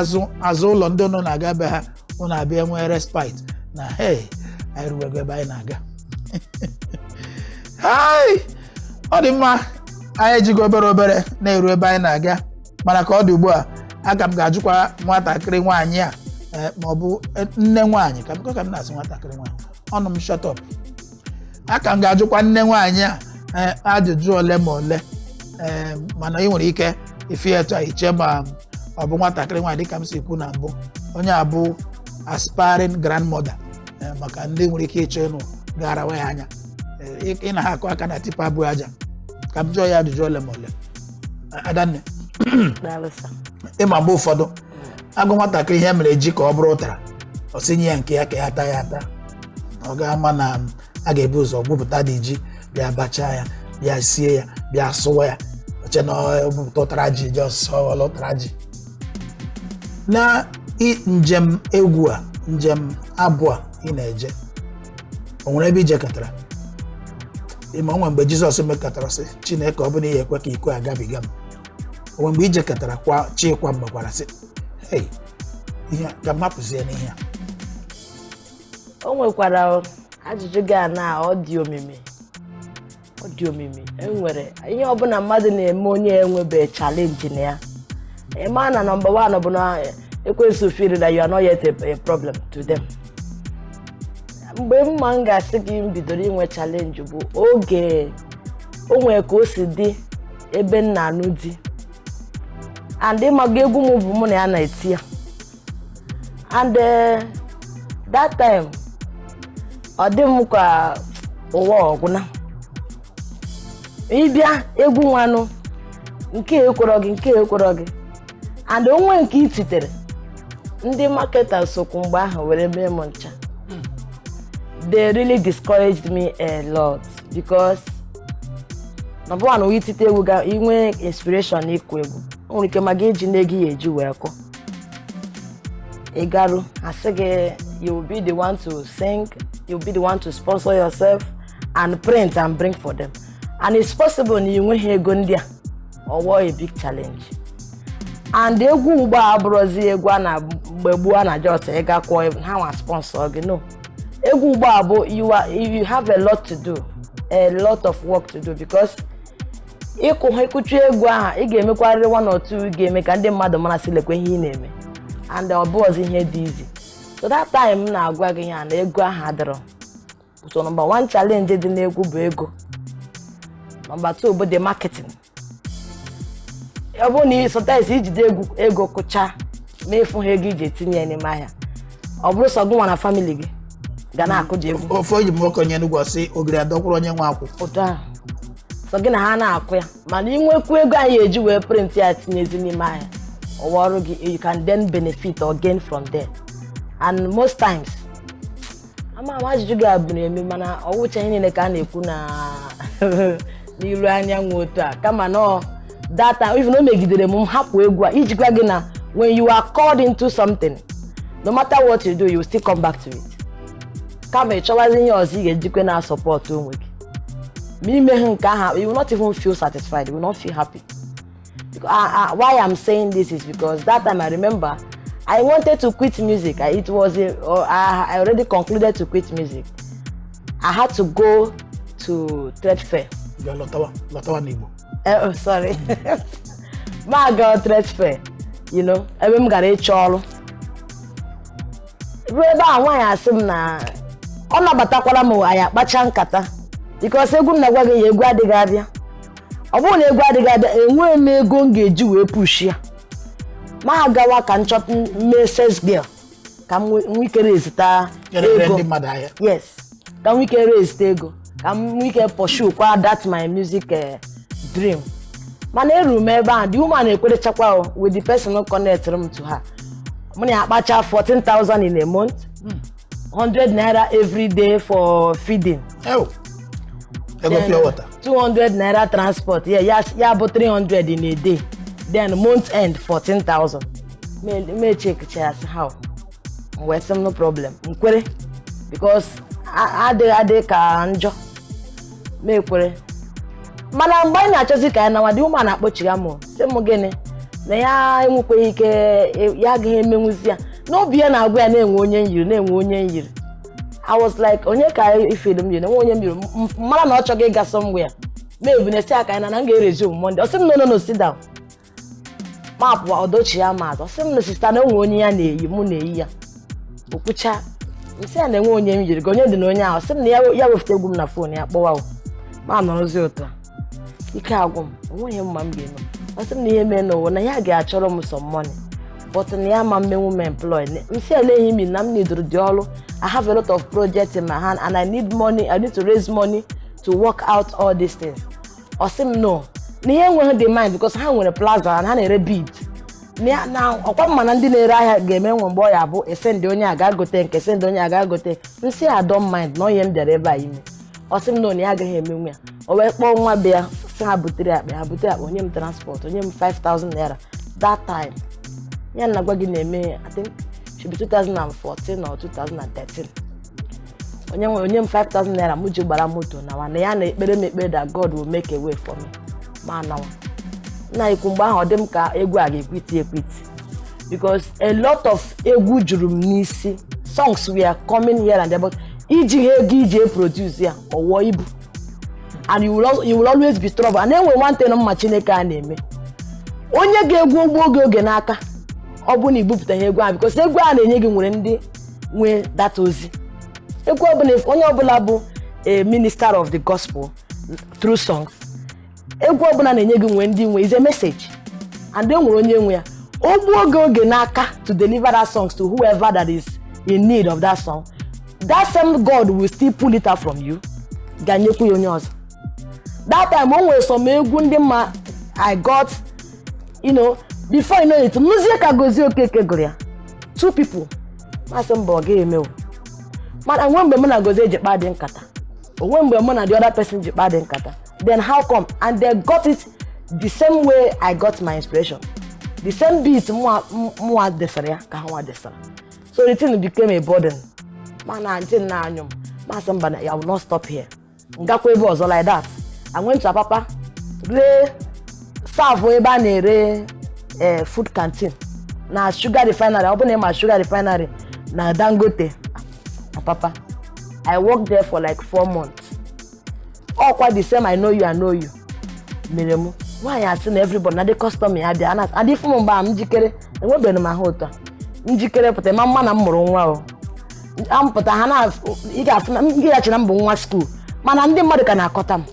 azụ ụlọ ndị ụnụ na-aga be ha ụnụ abịa nwee respite na hey anyị ruwego ebe anyị na-aga. Ọ dị mma anyị ejigo obere na-eru ebe anyị na-aga mana ka ọ dị ugbu a aka m ga-ajụkwa nwatakịrị nwaanyị a ma ọ bụ nne nwaanyị ka m na-asị nwatakịrị nwaanyị ọnụ m shut up. Aka m ga-ajụkwa nne nwaanyị a ajụjụ ole ma ole mana ị nwere ike ife etu a iche ma ọ bụ nwatakịrị nwaanyị dịka m si kwu na mbụ onye abụ aspiring grandmother maka ndị nwere ike ịchọ ịnụ ga-arawa ya anya ị na ha akụ aka na tipa abụọ aja ka m jụọ ya ajụjụ ole ma ole. Adanne ịma mgbe ụfọdụ agụ nwatakịrị ihe mere ji ka ọ bụrụ ụtara ọ sinye ya nke ya ka ya taa ya ata ọ ga-ama na a ga-ebu ụzọ gwupụta dị ji bịa bachaa ya bịa sie ya bịa sụwa ya oche na ọbụpụta ụtara ji jọsọọla ụtara ji. Na njem egwu a njem abụ a ị na-eje o nwere ebe ije katara ịma onwe mgbe Jizọs mekatara sị Chineke ọ bụla ihe ekwe ka iko agabiga m. Onwe mgbe ije katara kwa chikwa mgbakwara sị hey ihe ka m hapụzie n'ihe a. O nwekwara ajụjụ gị na ọ dị omimi enwere ihe ọbụla mmadụ na-eme onye enwebe challenge na ya. Ịma na number 1 bụ na ekwensu feel that you are not yet a problem to them. Mgbe mma m ga-asị gị m bidoro inwe challenge bụ oge o nwere ka o si dị ebe m na-anụ di and ịmaga egwu m bụ mụ na ya na-eti ya and that time ọ dị m ka ụwa ọgwụna ịbịa egwu nwanụ nke ekworo gị and onwe nke ititere ndị marketers sokwu mgbe ahụ were mee m ncha. They really discouraged me a lot because number one, we tite egwu ga inwe inspiration ịkụ egwu. O nwere ike ma gị eji n'ego ya eji wee kọ. Ị garụ asị gị you will be the one to sing, you will be the one to sponsor yourself and print and bring for them. And it's possible na inweghị ego ndị a or a big challenge. And egwu ugbo abụrụzi egwu a na mgbe gboo a na just ịga kwụọ ha nwa sponsor gị. No. Egwu ugbo abụ you have a lot to do, a lot of work to do because ịkụchi egwu aha ị ga-emekwarịrị one or two ga-eme ka ndị mmadụ mara sị lekwe ihe ị na-eme and ọ bụghịzi ihe dị easy. So that time m na-agwa gị ya na egwu aha adịrọ. So number one challenge dị n'egwu bụ ego. Number two bụ the marketing. Ọ bụ na sometimes ijide ego kụcha mefu ha ego iji etinye n'ime ahịa. Ọ bụrụ sọ gị nwa na family gị ga na-akụji egwu. Ofe oyi m okenye n'ugwu si ogiri adọkwuru onye nwe akwụ. Otu ahụ. So gị na ha na-akụ ya. Mana inwekwu ego anyị eji wee print ya tinyezi n'ime ahịa. Ọwa ọrụ gị, you can then benefit or gain from there. And most times, ama ajụjụ gị abụrụ eme mana ọwụcha ihe niile ka a na-ekwu na n'iru anyanwụ otu a. Kama nọ data even o megidere m hapụ egwu a iji gwa gị na when you are called into something, no matter what you do, you will still come back to it. Kama ịchọwazi ihe ọzọ ị ga-ejikwe na support onwe gị. Ma imeghe nke ahụ, you will not even feel satisfied, you will not feel happy. Why I'm saying this is because that time I remember I wanted to quit music. I already concluded to quit music. I had to go to trade fair. Lotawa Nibo. Oh, sorry. My girl trade fair. You know, I'm going to cholo. Ebe a nwaanyị asị m na ọ nabatakwara m aya kpacha nkata because egwu m na-agwa gị egwu adịghị abịa. Ọ bụrụ na egwu adịghị abịa enweghị m ego m ga-eji wee push ya. Ma agawa ka nchọpụ message girl ka m nwike rezita ego. Yes. Ka m nwike rezita ego. Ka m nwike pursue kwa that my music dream. Mana eru m ebe a the woman ekwerechakwa with the person who connected me to her. Money akpacha 14,000 in a month. 100 naira every day for feeding. Oh. Pure water. 200 naira transport. Yeah, about 300 in a day. Then month end 14,000. May check how. Well, some no problem. Nkwere because ade ka njo. May kwere. Mana mgbe na achozi ka na wadi woman akpochiga mo. Se mo gene na ya enwekwe ike ya ga emenwuzi ya. No bia na agwa ya na-enwe onye nyiri. I was like onye ka ifedum yiri, onye mmiri mara na ọ chọga ịga somewhere. Maybe na si aka na nga resume Monday. Osim no sit down. Map wa odochi ya maazị. Osim no sister na onwe onye ya na-eyi mụ na-eyi ya. Okwucha. Nsi ya na-enwe onye m yiri, onye dị na onye ahụ. Osim na ya wefute egwu m na phone ya kpọwa o. Ma nọrọzi otu a. Ike agwụ m, onweghị mma m ga-eme. Osim na ihe mee n'ụwa na ya ga-achọrọ m some money. But na ya ma mmenwu m employ. Nsi eleghị mi na m nidoro dị ọrụ. I have a lot of projects in my hand and I need money. I need to raise money to work out all these things. Osim no. Na ihe enweghị the mind because ha nwere plaza and ha na-ere bead. Na ọkwa mma na ndị na-ere ahịa ga-eme nwe mgbe ọ ya bụ esend onye a ga-agote nke send onye a ga-agote. Nsi I don't mind na onye m bịara ebe a ime. Osim no na ya agaghị emenwu ya. O wee kpọọ nwa be ya sị ha butere akpa onye m transport onye m 5,000 naira. That time ya na gwa gị na-eme I think should be 2014 or 2013. Onye m 5,000 naira m ji gbara moto na wana ya na ekpere m ekpere that God will make a way for me. Ma nawa. Na ikwu mgbe ahụ dị m ka egwu a ga-ekwiti because a lot of egwu juru m n'isi. Songs were coming here and there but iji ego iji produce ya ọwọ ibu. And you will always be trouble. And then one thing mma Chineke a na-eme. Onye ga-egwu ogbo oge n'aka ọ bụ na ibupụta egwu a because egwu a na-enye gị nwere ndị nwe that ozi. Egwu onye ọbụla bụ a minister of the gospel through songs. Egwu ọbụla na-enye gị nwere ndị nwe is a message. And then nwere onye nwe ya. Ogbu oge n'aka to deliver that songs to whoever that is in need of that song. That same God will still pull it out from you. Ganyekwu onye ọzọ. That time o nwere some egwu ndị mma I got, you know, before you know it, music Agozi Okeke gụrụ ya two people masị mba ọ ga-eme o mana nwe mgbe mụ na Gozie ji kpaa dị nkata onwe mgbe mụ na the other person ji kpaa dị nkata then how come and they got it the same way I got my inspiration the same beat mụwa desara ya ka ha nwa desara so the thing became a burden mana ntị na anyụ m masị mba I will not stop here ngakwa ebe ọzọ like that I went to Apapa ree serve ebe a na-ere food canteen na sugar refinery ọ bụ na ma sugar refinery na Dangote Apapa I worked there for like 4 months all quite the same I know you mere mụ nwaanyị asị na everybody na the custom ya bịa na adị fụ m mgbe m njikere enwebeghị m ahụ ụtọ njikere pụta ma mma na m mụrụ nwa o ampụta ha na ị ga-afụ na m gịghachi na mbụ nwa school mana ndị mmadụ ka na-akọta m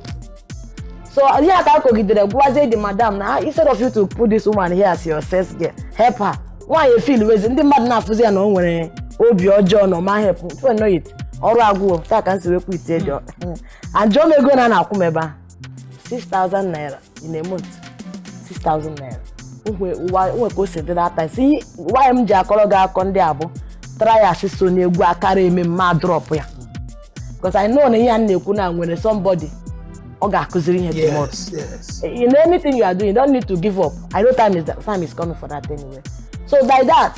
so ihe aka akọgidere gwazie the madam na instead of you to put this woman here as your sales girl help her nwaanyị feel wezi ndị mmadụ na-afụzi ya na o nwere obi ọjọọ na ọma help before you know it ọrụ agwụọ taa ka m si wekwu ite dị ajụọ m ego na-akwụ m ebe a 6,000 naira in a month 6,000 naira nwe ka o si dị data si nwaanyị m ji akọrọ gị akọ ndị abụ try asị so n'egwu akara eme mma drop ya because I know na ihe a na-ekwu na nwere somebody ọ ga-akụziri ihe tomorrow. In anything you are doing, you don't need to give up. I know time is coming for that anyway. So by that,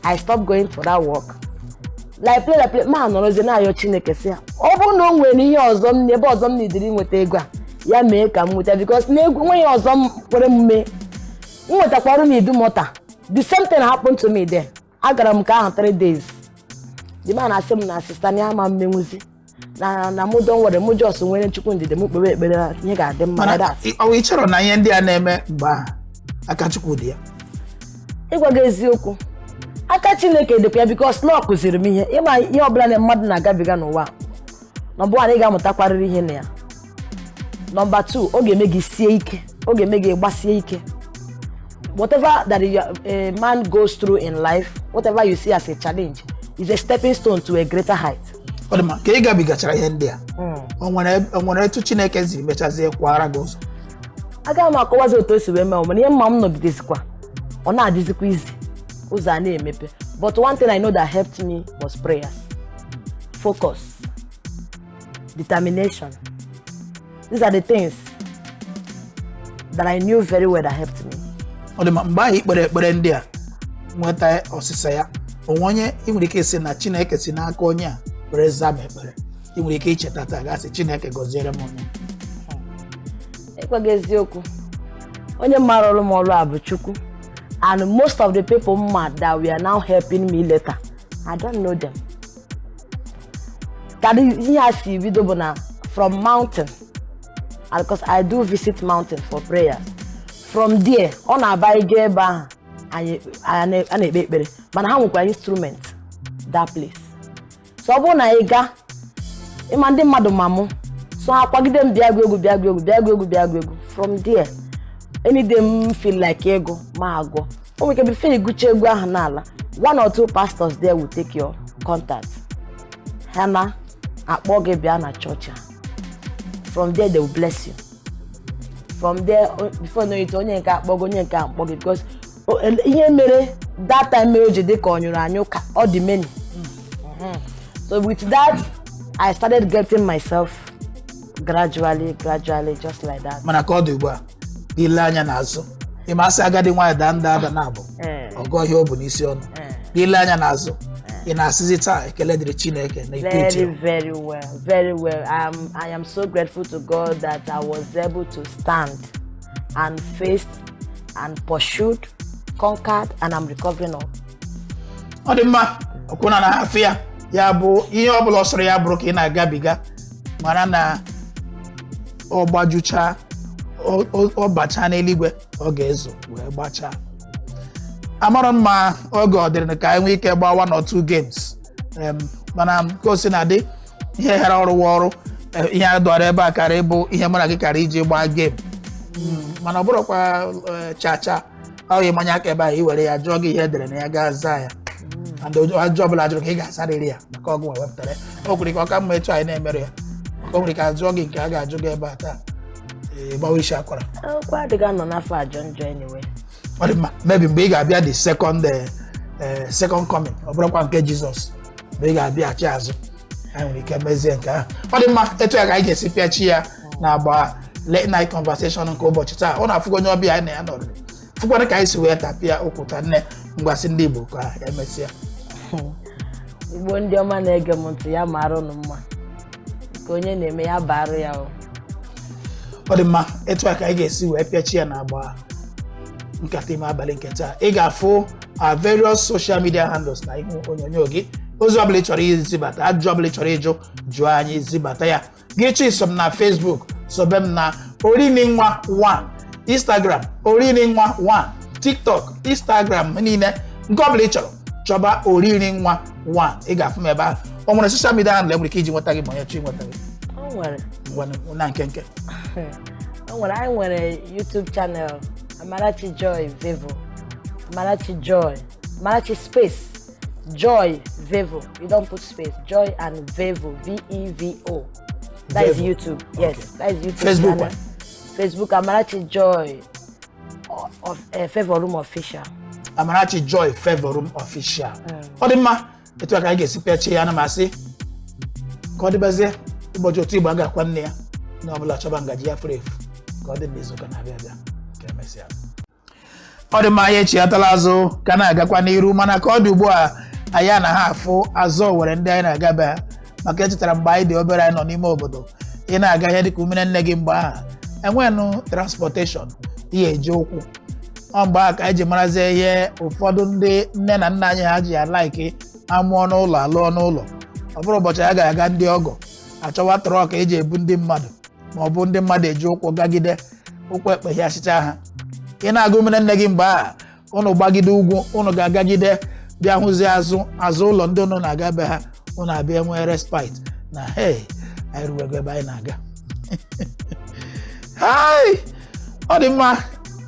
I stopped going for that work. Like play, ma nọrọzie na-ayọ Chineke sị ya ọ bụrụ na o nwere ihe ọzọ m ebe ọzọ m na-ediri nweta ego a ya mee ka m nweta because na ego nwe ihe ọzọ m kwere m mee m nwetakwara m Idumota the same thing happened to me there. Agara m ka ahụ 3 days the man asị m na asistant ya ma mmenwuzi na mụ don were mụ just nwere Chukwu ndidi m kpere ekpere ihe ga-adị mma na that. Ọ chọrọ na ihe ndị a na-eme mgbe aka Chukwu dị ya ịgwa gị eziokwu aka Chineke dịkwa ya because law kụziri m ihe ịma ihe ọbụla na mmadụ na-agabiga n'ụwa nọmba 1 ị ga-amụtakwarịrị ihe na ya nọmba 2 ọ ga-eme gị sie ike ọ ga-eme gị gbasie ike whatever that a man goes through in life whatever you see as a challenge is a stepping stone to a greater height. Ọ dị ma ka ị gabigachara ihe ndị a o nwere etu Chineke ziri mechazie kwara gị ụzọ aga m akọwazi otu o si wee mee ọmụma ihe mma m nọgidezikwa ọ na-adịzikwa izi ụzọ a na-emepe but one thing I know that helped me was prayers, focus, determination. These are the things that I knew very well that helped me. Ọ dị ma mgbe ahụ ikpere ekpere ndị a nweta ọsịsa ya onwe onye ị nwere ike isi na Chineke si n'aka onye a were zama ekpere ị nwere ike icheta taa gasị Chineke gọziere m onye ịkwaga eziokwu onye mara ọrụ m ọrụ a bụ Chukwu and most of the people mad that we are now helping me later I don't know them. That ihe a si bido bụ na from mountain and because I do visit mountain for prayers from there ọ na-aba ige ebe ahụ a na-ekpe ekpere mana ha nwekwara instrument that place so ọ bụrụ na ị ga ịma ndị mmadụ ma mụ so ha kwagide m bịa egwu from there any day m feel like ego ma agụ o nwere ike before ịgụcha egwu ahụ n'ala 1 or 2 pastors there will take your contact ha na akpọ gị bịa na church from there they will bless you from there before no it onye nke akpọgo onye nke akpọ gị because ihe mere that time mere o ji dị ka ọ nyụrụ anyụ ka ọ dị many. So with that I started getting myself gradually just like that. Mana ka ọ dị ugbu a ile anya n'azụ ịmasị agadi nwaanyị da na abụ ọgọ ihe ọ bụ n'isi ọnụ ile anya n'azụ ị na-asịzi taa ekele dịrị Chineke na ikpe very well. I am so grateful to God that I was able to stand and faced and pursued, conquered, and I'm recovering all. Ọ dị mma ọkwụna na afịa ya bụ ihe ọ bụla ọsọrọ ya bụrụ ka ị na-agabiga mara na ọ gbajucha ọ bacha n'eluigwe ọ ga-ezo wee gbachaa. Amara mma oge ọ dịrị ka anyị nwee ike gbaa 1 or 2 games mana ka o si na dị ihe ghara ọrụ ihe a dọrọ ebe a karị bụ ihe mara gị karị iji gbaa game mana ọ bụrụkwa chacha ọ yi manya aka ebe a iwere ya jụọ gị ihe edere na ya ga-aza ya and ajọ ọbụla jụrụ ka ị ga-asarịrị ya maka ọgụ nwe wepụtara o kwere ka ọ ka mma etu anyị na-emere ya maka o nwere ka ajụọ gị nke a ga-ajụ gị ebe a taa gbawa isi akwara kwa adịga nọ n'afọ ajọ njọ anyway. Ọ dị mma maybe mgbe ị ga-abịa the second second coming ọ bụrụkwa nke Jizọs mgbe ị ga-abịaghachi azụ anyị nwere ike mezie nke ahụ. Ọ dị mma etu ya ka anyị ga-esi pịachi ya na agba late night conversation nke ụbọchị taa. Ọ na-afụgo onye ọbịa anyị na ya nọrọ fụkwana ka anyị si wee tapịa okwuta nne mgbasị ndị Igbo ka emesịa. Igbo ndị ọma na-ege m ntị ya mara ụnụ mma ka onye na-eme ya barụ ya o. Ọ dị mma etu a ka anyị ga-esi wee pịachi ya na agba nkata ime abalị nke taa. Ị ga-afụ our various social media handles na ihu onyonyo gị. Ozi ọbụla ị chọrọ izibata, ajụjụ ọbụla ị chọrọ ịjụ, jụọ anyị zibata ya. Gị chọọ iso m na Facebook, sobe m na Orinwa 1, Instagram Orinwa 1, TikTok, Instagram niile nke ọbụla ị chọrọ chọba Orinwa 1. Ị ga-afụ m ebe ahụ. O nwere social media handle nwere ike iji nweta gị ma onye chọọ ịnweta gị? O nwere. Na nke O nwere, anyị nwere YouTube channel Amarachi Joy Vevo. Amarachi Joy. Amarachi space. Joy Vevo. You don't put space. Joy and Vevo. V-E-V-O. That is YouTube. Yes, that is YouTube. Facebook. Channel. Facebook Amarachi Joy of Favor Room Official. Amarachi Joy Favor Room Official. Ọ dị mma etu aka anyị ga-esi pịachi ya na masị ka ọ dịbazie ụbọchị otu Igbo agakwa nne ya na ọbụla chọba ngaji ya furu efu ka ọ dị n'izu ụka na-abịa abịa ka emesịa. Ọ dị mma anyị echiatala azụ ka na-agakwa n'iru mana ka ọ dị ugbu a anyị anaghị afụ azụ Owere ndị anyị na-agaba maka echetara mgbe anyị dị obere anyị nọ n'ime obodo ị na-aga ihe dịka umere nne gị mgbe ahụ enwenụ transportation ihe eji ụkwụ. Ọ mgbe ahụ ka anyị ji marazie ihe ụfọdụ ndị nne na nna anyị ha ji ya laiki amụọ n'ụlọ alụọ n'ụlọ. Ọ bụrụ ụbọchị a ga-aga ndị ọgọ achọwa trọk eji ebu ndị mmadụ ma ọ bụ ndị mmadụ eji ụkwụ gagide ụkwụ ekpeghịasịcha ha. Ị na-aga umere nne gị mgbe ahụ ụnụ gbagide ugwu ụnụ ga-agagide bịa hụzie azụ ụlọ ndị ụnụ na-aga be ha ụnụ abịa nwee respite na hey anyị ruwego ebe anyị na-aga. Ọ dị mma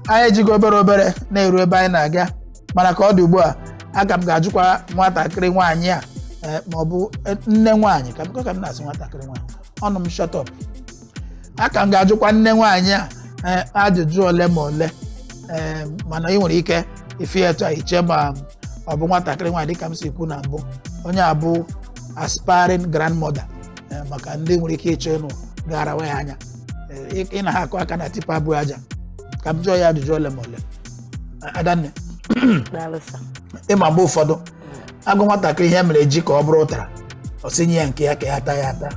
anyị ejigo obere na-eru ebe anyị na-aga mana ka ọ dị ugbu a aka m ga-ajụkwa nwatakịrị nwaanyị a ma ọ bụ nne nwaanyị ka m na-asị nwatakịrị nwaanyị ọnụ m shut up. Aka m ga-ajụkwa nne nwaanyị a ajụjụ ole ma ole mana ị nwere ike ife ya etu a iche ma ọ bụ nwatakịrị nwaanyị dịka m si kwu na mbụ onye abụ aspiring grandmother maka ndị nwere ike ịchọ ịnụ gara ya anya ị na ha akụ aka na tipa abụọ aja ka m jụọ ya ajụjụ ole ma ole. Adanne ịma mgbe ụfọdụ agụ nwatakịrị ihe mere ji ka ọ bụrụ ụtara ọ sị nye ya nke ya ka ya taa ya ata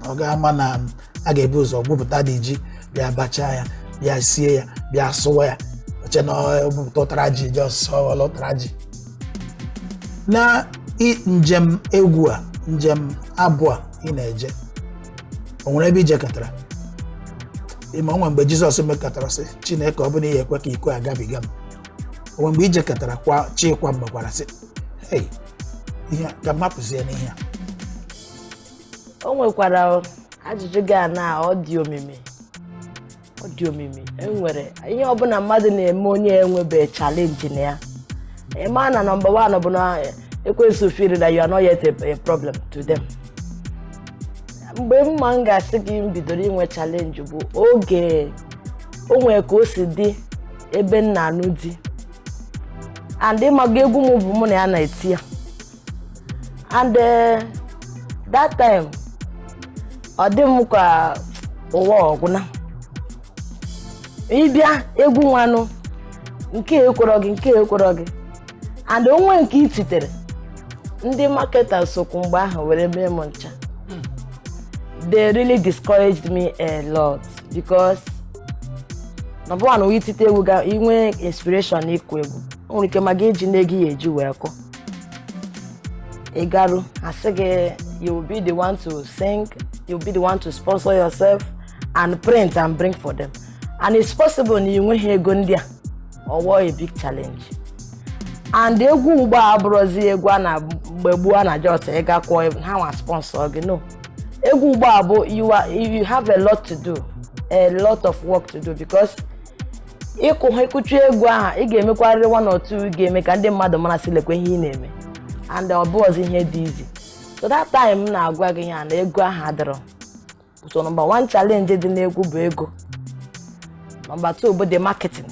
ọ ga-ama na a ga-ebu ụzọ gwupụta dị ji bịa bachaa ya bịa sie ya bịa sụwa ya oche na ọbụpụta ụtara ji jọsọọla ụtara ji. Na njem egwu a njem abụ a ị na-eje o nwere ebe ije katara ịma onwe mgbe Jizọs mekatara sị Chineke ọ bụla ihe ekwe ka iko agabiga m. Onwe mgbe ije katara kwa chikwa mgbakwara sị hey ihe ka m hapụzie n'ihe a. O nwekwara ajụjụ gị na ọ dị omimi. Enwere ihe ọbụla mmadụ na-eme onye enwebe challenge na ya. Ịma na number 1 bụ na ekwensu feel that you are not yet a problem to them. Mgbe mma m ga-asị gị m bidoro inwe challenge bụ oge o nwere ka o si dị ebe m na-anụ di and ịmaga egwu m bụ mụ na ya na-eti ya and that time ọ dị m ka ụwa ọgwụna ịbịa egwu nwanụ nke ekworo gị and onwe nke ititere ndị marketers sokwu mgbe ahụ were mee m ncha. They really discouraged me a lot because number 1 we tite egwu ga inwe inspiration ịkụ egwu o nwere ike ma gị eji na-egi ya eji wee kọ ịgarụ asị gị you will be the one to sing, you will be the one to sponsor yourself and print and bring for them and it's possible na inweghị ego ndị a ọwọ a big challenge and egwu ugbo abụrụzi egwu a na mgbe gboo a na just ịga kwụọ ha nwa sponsor gị no. Egwu ugbo abụ you have a lot to do, a lot of work to do because ịkụchu egwu aha ị ga-emekwarịrị 1 or 2 ga-eme ka ndị mmadụ mara sị lekwe ihe ị na-eme and ọ bụ ọzọ ihe dị easy. So that time na-agwa gị ya na egwu aha adịrọ. So number 1 challenge dị n'egwu bụ ego. Number 2 bụ the marketing.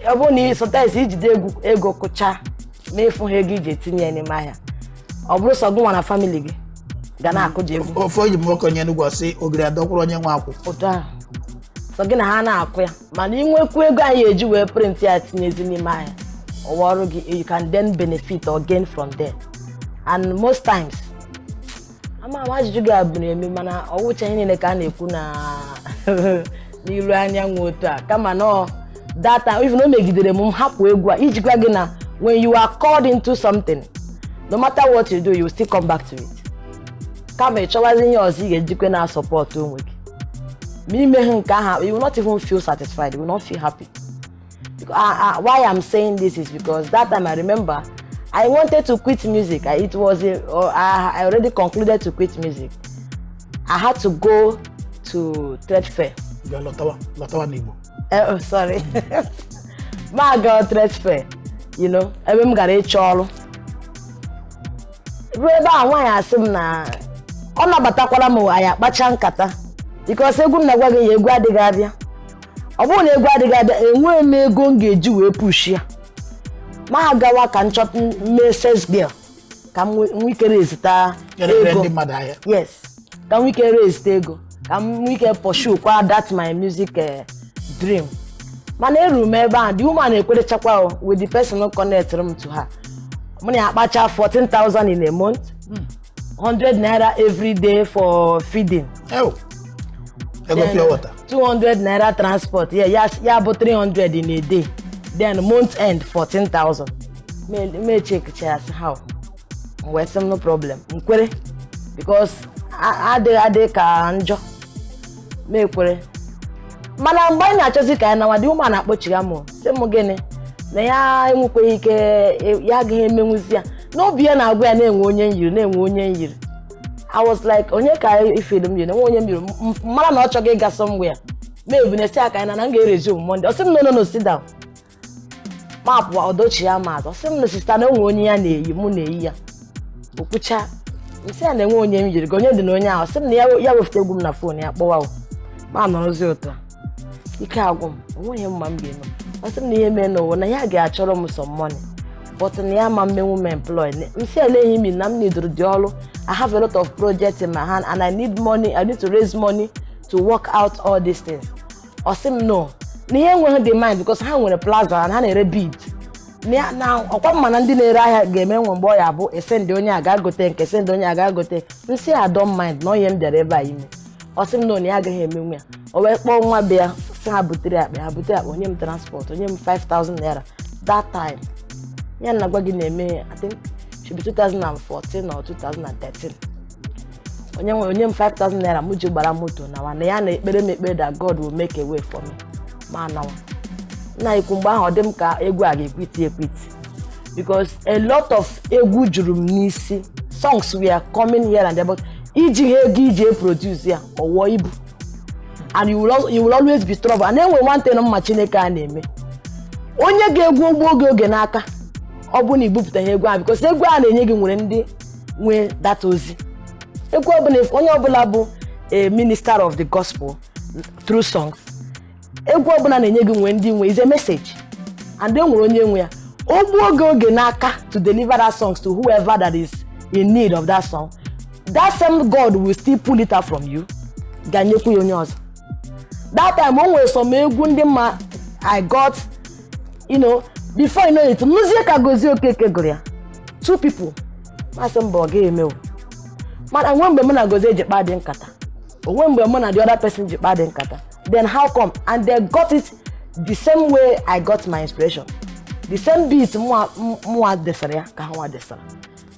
ọ bụ na sometimes ijide ego kụcha ma ịfụ ha ego iji etinye n'ime ahịa ọ bụrụ sọ gụnwa na family gị ga na-akụji egwu ofe oyi m nwoke onye Enugu sị ogiri adọkwuru onye nwe akwụ ụtọ ahụ sọ gị na ha na-akụ ya mana inwekwu ego anyị eji wee print ya tinyezi n'ime ahịa ọwa ọrụ gị you can then benefit or gain from there and most times ama ajụjụ gị abụrụ eme mana ọwụcha ihe niile ka a na-ekwu na n'iru anyanwụ otu a kama na data even o megidere m hapụ egwu a iji gwa gị na when you are called into something no matter what you do you will still come back to it kama ị chọwazi ihe ọzọ ị ga-ejikwe na support onwe gị ma imeghe nke ahụ you will not even feel satisfied, you will not feel happy. Why I'm saying this is because that time I remember I wanted to quit music. I already concluded to quit music. I had to go to trade fair. Lotawa Nibo. Oh, sorry. My girl trade fair. You know, I'm gonna cholo. Brother, why I assume na ona batakwala mo aya bacha nkata because egwu na gwa gị egwu adịghị abịa. Ọ bụrụ na egwu adịghị abịa enwe m ego m ga-eji wee push ya. Ma agawa ka nchọta message girl ka m nwike rezita ego. Yes. Ka m nwike rezita ego. Ka m nwike pursue kwa that my music dream. Mana eru m ebe a the woman ekwerechakwa with the person who connect m to her. Money akpacha 14,000 in a month. 100 naira every day for feeding. Oh. Pure water. 200 naira transport. Yeah, about 300 in a day. Then month end 14,000. May check how. Well, some no problem. Nkwere because ade ka njo. Me kwere. Mana mgbe na achọzi ka na wadi woman akpochiga mo. Se mo gene. Na ya enwekwe ike ya ga emenwuzi ya. No bia na agwa ya na-enwe onye nyiri. I was like, onye ka ifedo m na onye mbiri mara na ọ chọga ịga somewhere. Maybe na aka na nga resume Monday. Ọ sị m no sit down. Map wa odochi ya ma. Ọ sị m no sister na onwe onye ya na-eyi mụ na-eyi ya. Okwucha. Nsị ya na-enwe onye mbiri ga onye dị na onye ahụ. Ọ sị m na ya wefute egwu m na phone ya kpọwa. Ma nọrọzi ụtọ. Ike agwụ m. Onwe mma m ga-eme. Ọ sị m na ihe mee n'ụwa na ya ga-achọrọ m some money. But na ya ma mmenwu m employ. Nsị eleghị m na m nidoro dị ọrụ. I have a lot of projects in my hand and I need money. I need to raise money to work out all these things. Or say no. Niye nwe the mind because ha nwere plaza and ha na-ere bead. Now, ọkwa mma na ndị na-ere ahịa ga-eme nwe mgbe ọ ya bụ esend onye aga gote nke send onye aga gote. Nsị I don't mind no yem dere ebe a ime. Ọ sị m no na agaghị eme nwe ya. O wee kpọọ nwa be ya sị ha butere akpa onye m transport onye m 5,000 naira that time. Ya na gwa gị na-eme I think should be 2014 or 2013. Onye m 5,000 naira mụ ji gbara moto na wana ya na ekpere that God will make a way for me. Ma nawa. Na ikwu mgbe ahụ dị m ka egwu a ga-ekwiti because a lot of egwu juru m n'isi. Songs were coming here and there but iji ego iji produce ya ọwọ ibu. And you will always be trouble. And then we want to know ma Chineke a na-eme. Onye ga-egwu oge n'aka ọ bụ na ibupụta egwu a because egwu a na-enye gị nwere ndị nwe that ozi. Egwu ọbụla onye ọbụla bụ a minister of the gospel through songs. Egwu ọbụla na-enye gị nwere ndị nwe is a message. And then nwere onye nwe ya. Ogbu oge n'aka to deliver that songs to whoever that is in need of that song. That same God will still pull it out from you. Ganyekwu onye ọzọ. That time o nwere some egwu ndị ma I got before you know it, music agozi okeke goria. 2 people. Masembo ga-eme o. Man, when mgbe na gozi eji kpa dị nkata. When mgbe na the other person ji kpa dị nkata. Then how come? And they got it the same way I got my inspiration. The same beat mwa desara ya ka ha desara.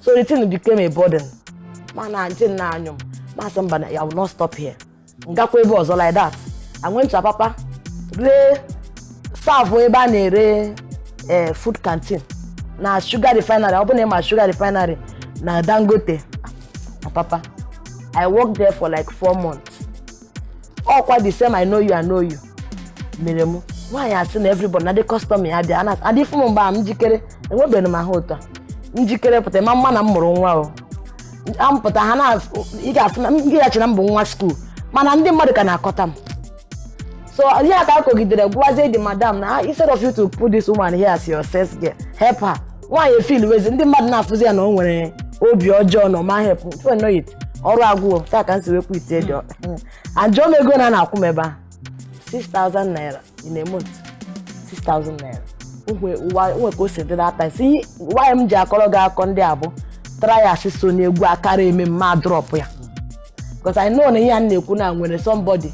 So the thing became a burden. Man, until na anyum. Masembo I will not stop here. Ngakwa ebe ọzọ like that. I went to Papa. Serve ebe a na-ere food canteen na sugar refinery open my sugar refinery na Dangote Papa. I worked there for like 4 months. All quite the same. I know you meremu why I seen everybody na the customer ya bia and if mo mba am jikere enwebe no ma hota njikere pụta mama na mmụrụ nwa o am pụta ha na ị ga-afụ na m ga-achi na mbụ nwa school mana ndị mmadụ ka na-akọta m So here ka kogidere gwaze the madam na instead of you to put this woman here as your sex girl, help her. Why you feel wezi ndị mmadụ na-afụzi ya na o nwere obi ọjọọ na ma help. If you know it, ọrụ agwụ ta ka nsi wekwu ite dị. And John ego na na-akwụ meba 6,000 naira in a month. 6,000 naira. Uwe ko se dị that time. See why m ji akọrọ gị akọ ndị abụ try asịso na egwu akara eme ma drop ya. Because I know na ihe a na-ekwu na nwere somebody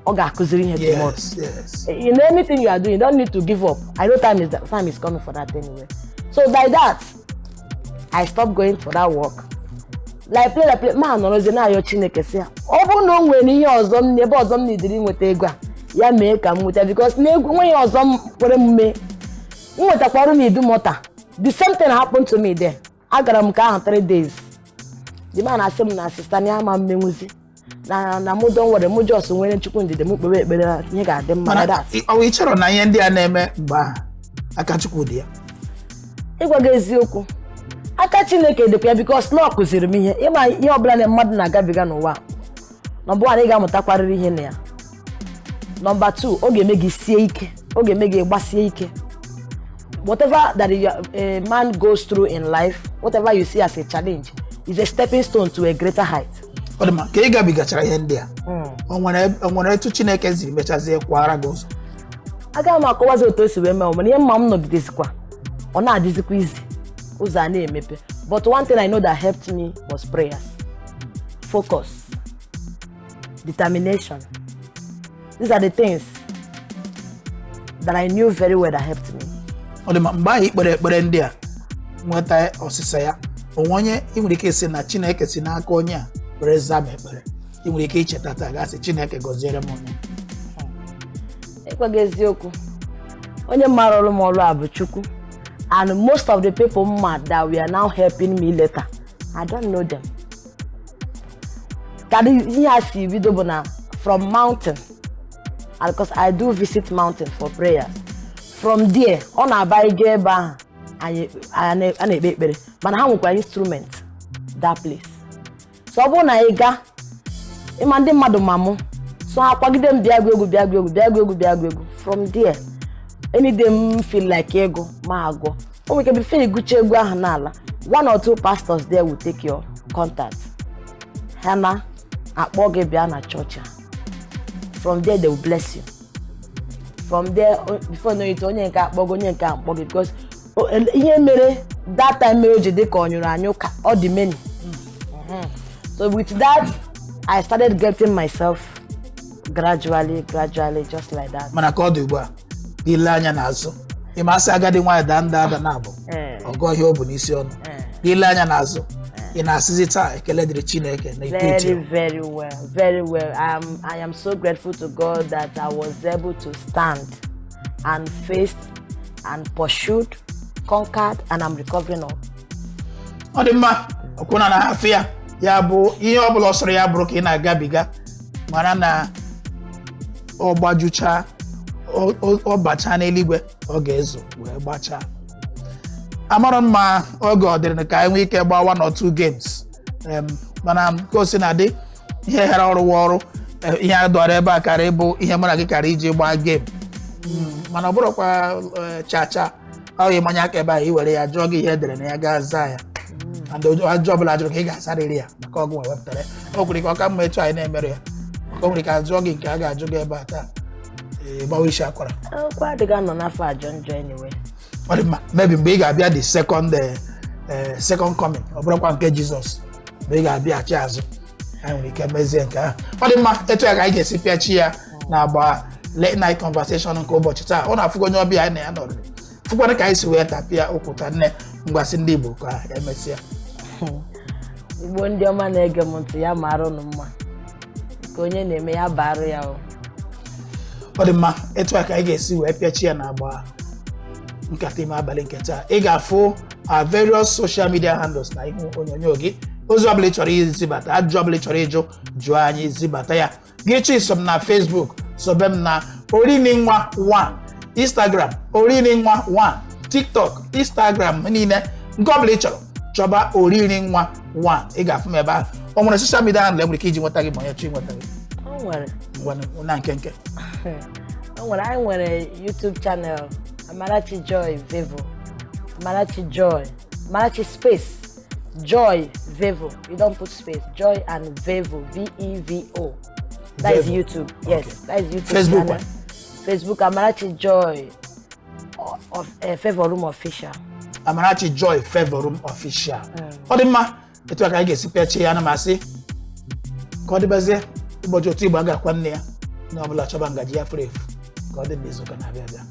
ọ ga-akụziri ihe tomorrow. Yes. In anything you are doing, you don't need to give up. I know time is coming for that anyway. So by that, I stopped going for that work. Like play, man, no reason na yo Chineke say. Ọ bụ na o nwere ihe ọzọ m n'ebe ọzọ m n'idiri nweta ego a, ya mee ka m nweta because na ego nwe ihe ọzọ m kwere m mee. M nwetakwa ọrụ n'idu mota. The same thing happened to me there. Agara m ka ahụ 3 days. The man asị m na sister na ama mmenwuzi. Na mụ don were mụ just nwere chukwu ndide m kpebe ekpere ihe ga-adị mma na that. Ọ wee chọrọ na ihe ndị a na-eme mgbe aka chukwu dị ya. Ịgwa gị eziokwu. Aka Chineke dịkwa ya because law kụziri m ihe. Ịma ihe ọbụla na mmadụ na-agabiga n'ụwa. Number 1, ị ga-amụtakwarịrị ihe na ya. Number 2, ọ ga-eme gị sie ike. Ọ ga-eme gị gbasie ike. Whatever that a man goes through in life, whatever you see as a challenge, is a stepping stone to a greater height. Ọ dị ma ka ị gabigachara ihe ndị a. O nwere etu Chineke ziri mechazie kwara gị ụzọ. Aga m akọwazi otu o si wee mee mana ihe mma m nọgidezikwa. Ọ na-adịzikwa izi. Ụzọ a na-emepe. But one thing I know that helped me was prayers. Focus. Determination. These are the things that I knew very well that helped me. Ọ dị ma mgbe anyị kpere ekpere ndị a nweta ọsịsa ya. Onye ị nwere ike isi na Chineke si n'aka onye a were zaa ekpere. Ị nwere ike icheta taa gasị Chineke gọziere m onye. Ịgwa gị eziokwu. Onye mara ọrụ m ọrụ a bụ Chukwu. And most of the people mad that we are now helping me later, I don't know them. That is here video bona from mountain, and because I do visit mountain for prayer. From there, on a buy geba and baby, but how we instrument that place. So I ega, imande madumamu. So I pagi them biago. From there. Any them feel like ego, mago. Or we can be feeling good hanala. 1 or 2 pastors there will take your contact. Hannah at Bogebiana church. From there they will bless you. From there, before you know it, only can't bog because here mere that time marriage they call you all the many. So with that, I started getting myself gradually, just like that. Manakodi ile anya n'azụ ịma asị agadi nwaanyị da na abụ ọgọ ihe ọ bụ n'isi ọnụ ile anya n'azụ ị na-asịzi taa ekele dịrị Chineke na ikpe very well. I am so grateful to God that I was able to stand and faced and pursued, conquered, and I'm recovering all. Ọ dị mma ọkwụna na afịa ya bụ ihe ọ bụla ọsọrọ ya bụrụ ka ị na-agabiga mara na ọ gbajucha ọ bacha n'eluigwe ọ ga-ezo wee gbacha. Amara mma oge ọ dịrị ka anyị nwee ike gbaa 1 or 2 games mana ka o si na dị ihe hara ọrụ ihe adọrọ ebe a karị bụ ihe mara gị karị iji gbaa game mana ọ bụrụkwa chacha ọ yi manya aka ebe a iwere ya jụọ gị ihe edere na ya gaa zaa ya and ajọ ọbụla ajụrụ ka ị ga-asarịrị ya maka ọgwụ wepụtara o kwere ka ọ ka mma etu anyị na-emere ya maka o nwere ka ajụọ gị nke a ga-ajụ gị ebe a taa gbawa isi akwara kwa adịga nọ n'afọ ajọ njọ anyway. Ọ dị mma maybe mgbe ị ga-abịa the second coming ọ bụrụkwa nke Jizọs mgbe ị ga-abịa chi azụ anyị nwere ike mezie nke ahụ. Ọ dị mma etu ya ka anyị ga-esi pịachi ya na agba late night conversation nke ụbọchị taa. Ọ na-afụgo onye ọbịa anyị na ya nọrọ fụkwana ka anyị si wee tapịa okwuta nne mgbasị ndị Igbo ka emesịa. Igbo ndị ọma na-ege m ntị ya mara ụnụ mma ka onye na-eme ya barụ ya o. Ọ dị mma etu a ka anyị ga-esi wee pịachi ya na agba Nkata Ime Abali nke taa. Ị ga-afụ our various social media handles na ihu onyonyo gị. Ozi ọbụla ị chọrọ izibata, ajụjụ ọbụla ị chọrọ ịjụ, jụọ anyị zibata ya. Gị chi so m na Facebook, sobe m na Orininwa 1, Instagram Orininwa 1, TikTok, Instagram niile nke ọbụla ị chọrọ chọba Orininwa 1. Ị ga-afụ m ebe ahụ. O nwere social media handle nwere ike iji nweta gị ma onye chọ ịnweta gị. O nwere. na nke I nwere YouTube channel Amarachi Joy Vevo. Amarachi Joy. Amarachi space. Joy Vevo. You don't put space. Joy and Vevo. V-E-V-O. That is YouTube. Yes, okay. That is YouTube Facebook channel. Facebook Amarachi Joy of Favor Room Official. Amarachi Joy Favor Room Official. Odima etu aka ga-esi peche ya na masị ka ọ dịbazie ụbọchị otu Igbo aga akwa nne ya na ọbụla chọba ngaji ya furu efu ka ọ dị n'izu ụka na-abịa abịa.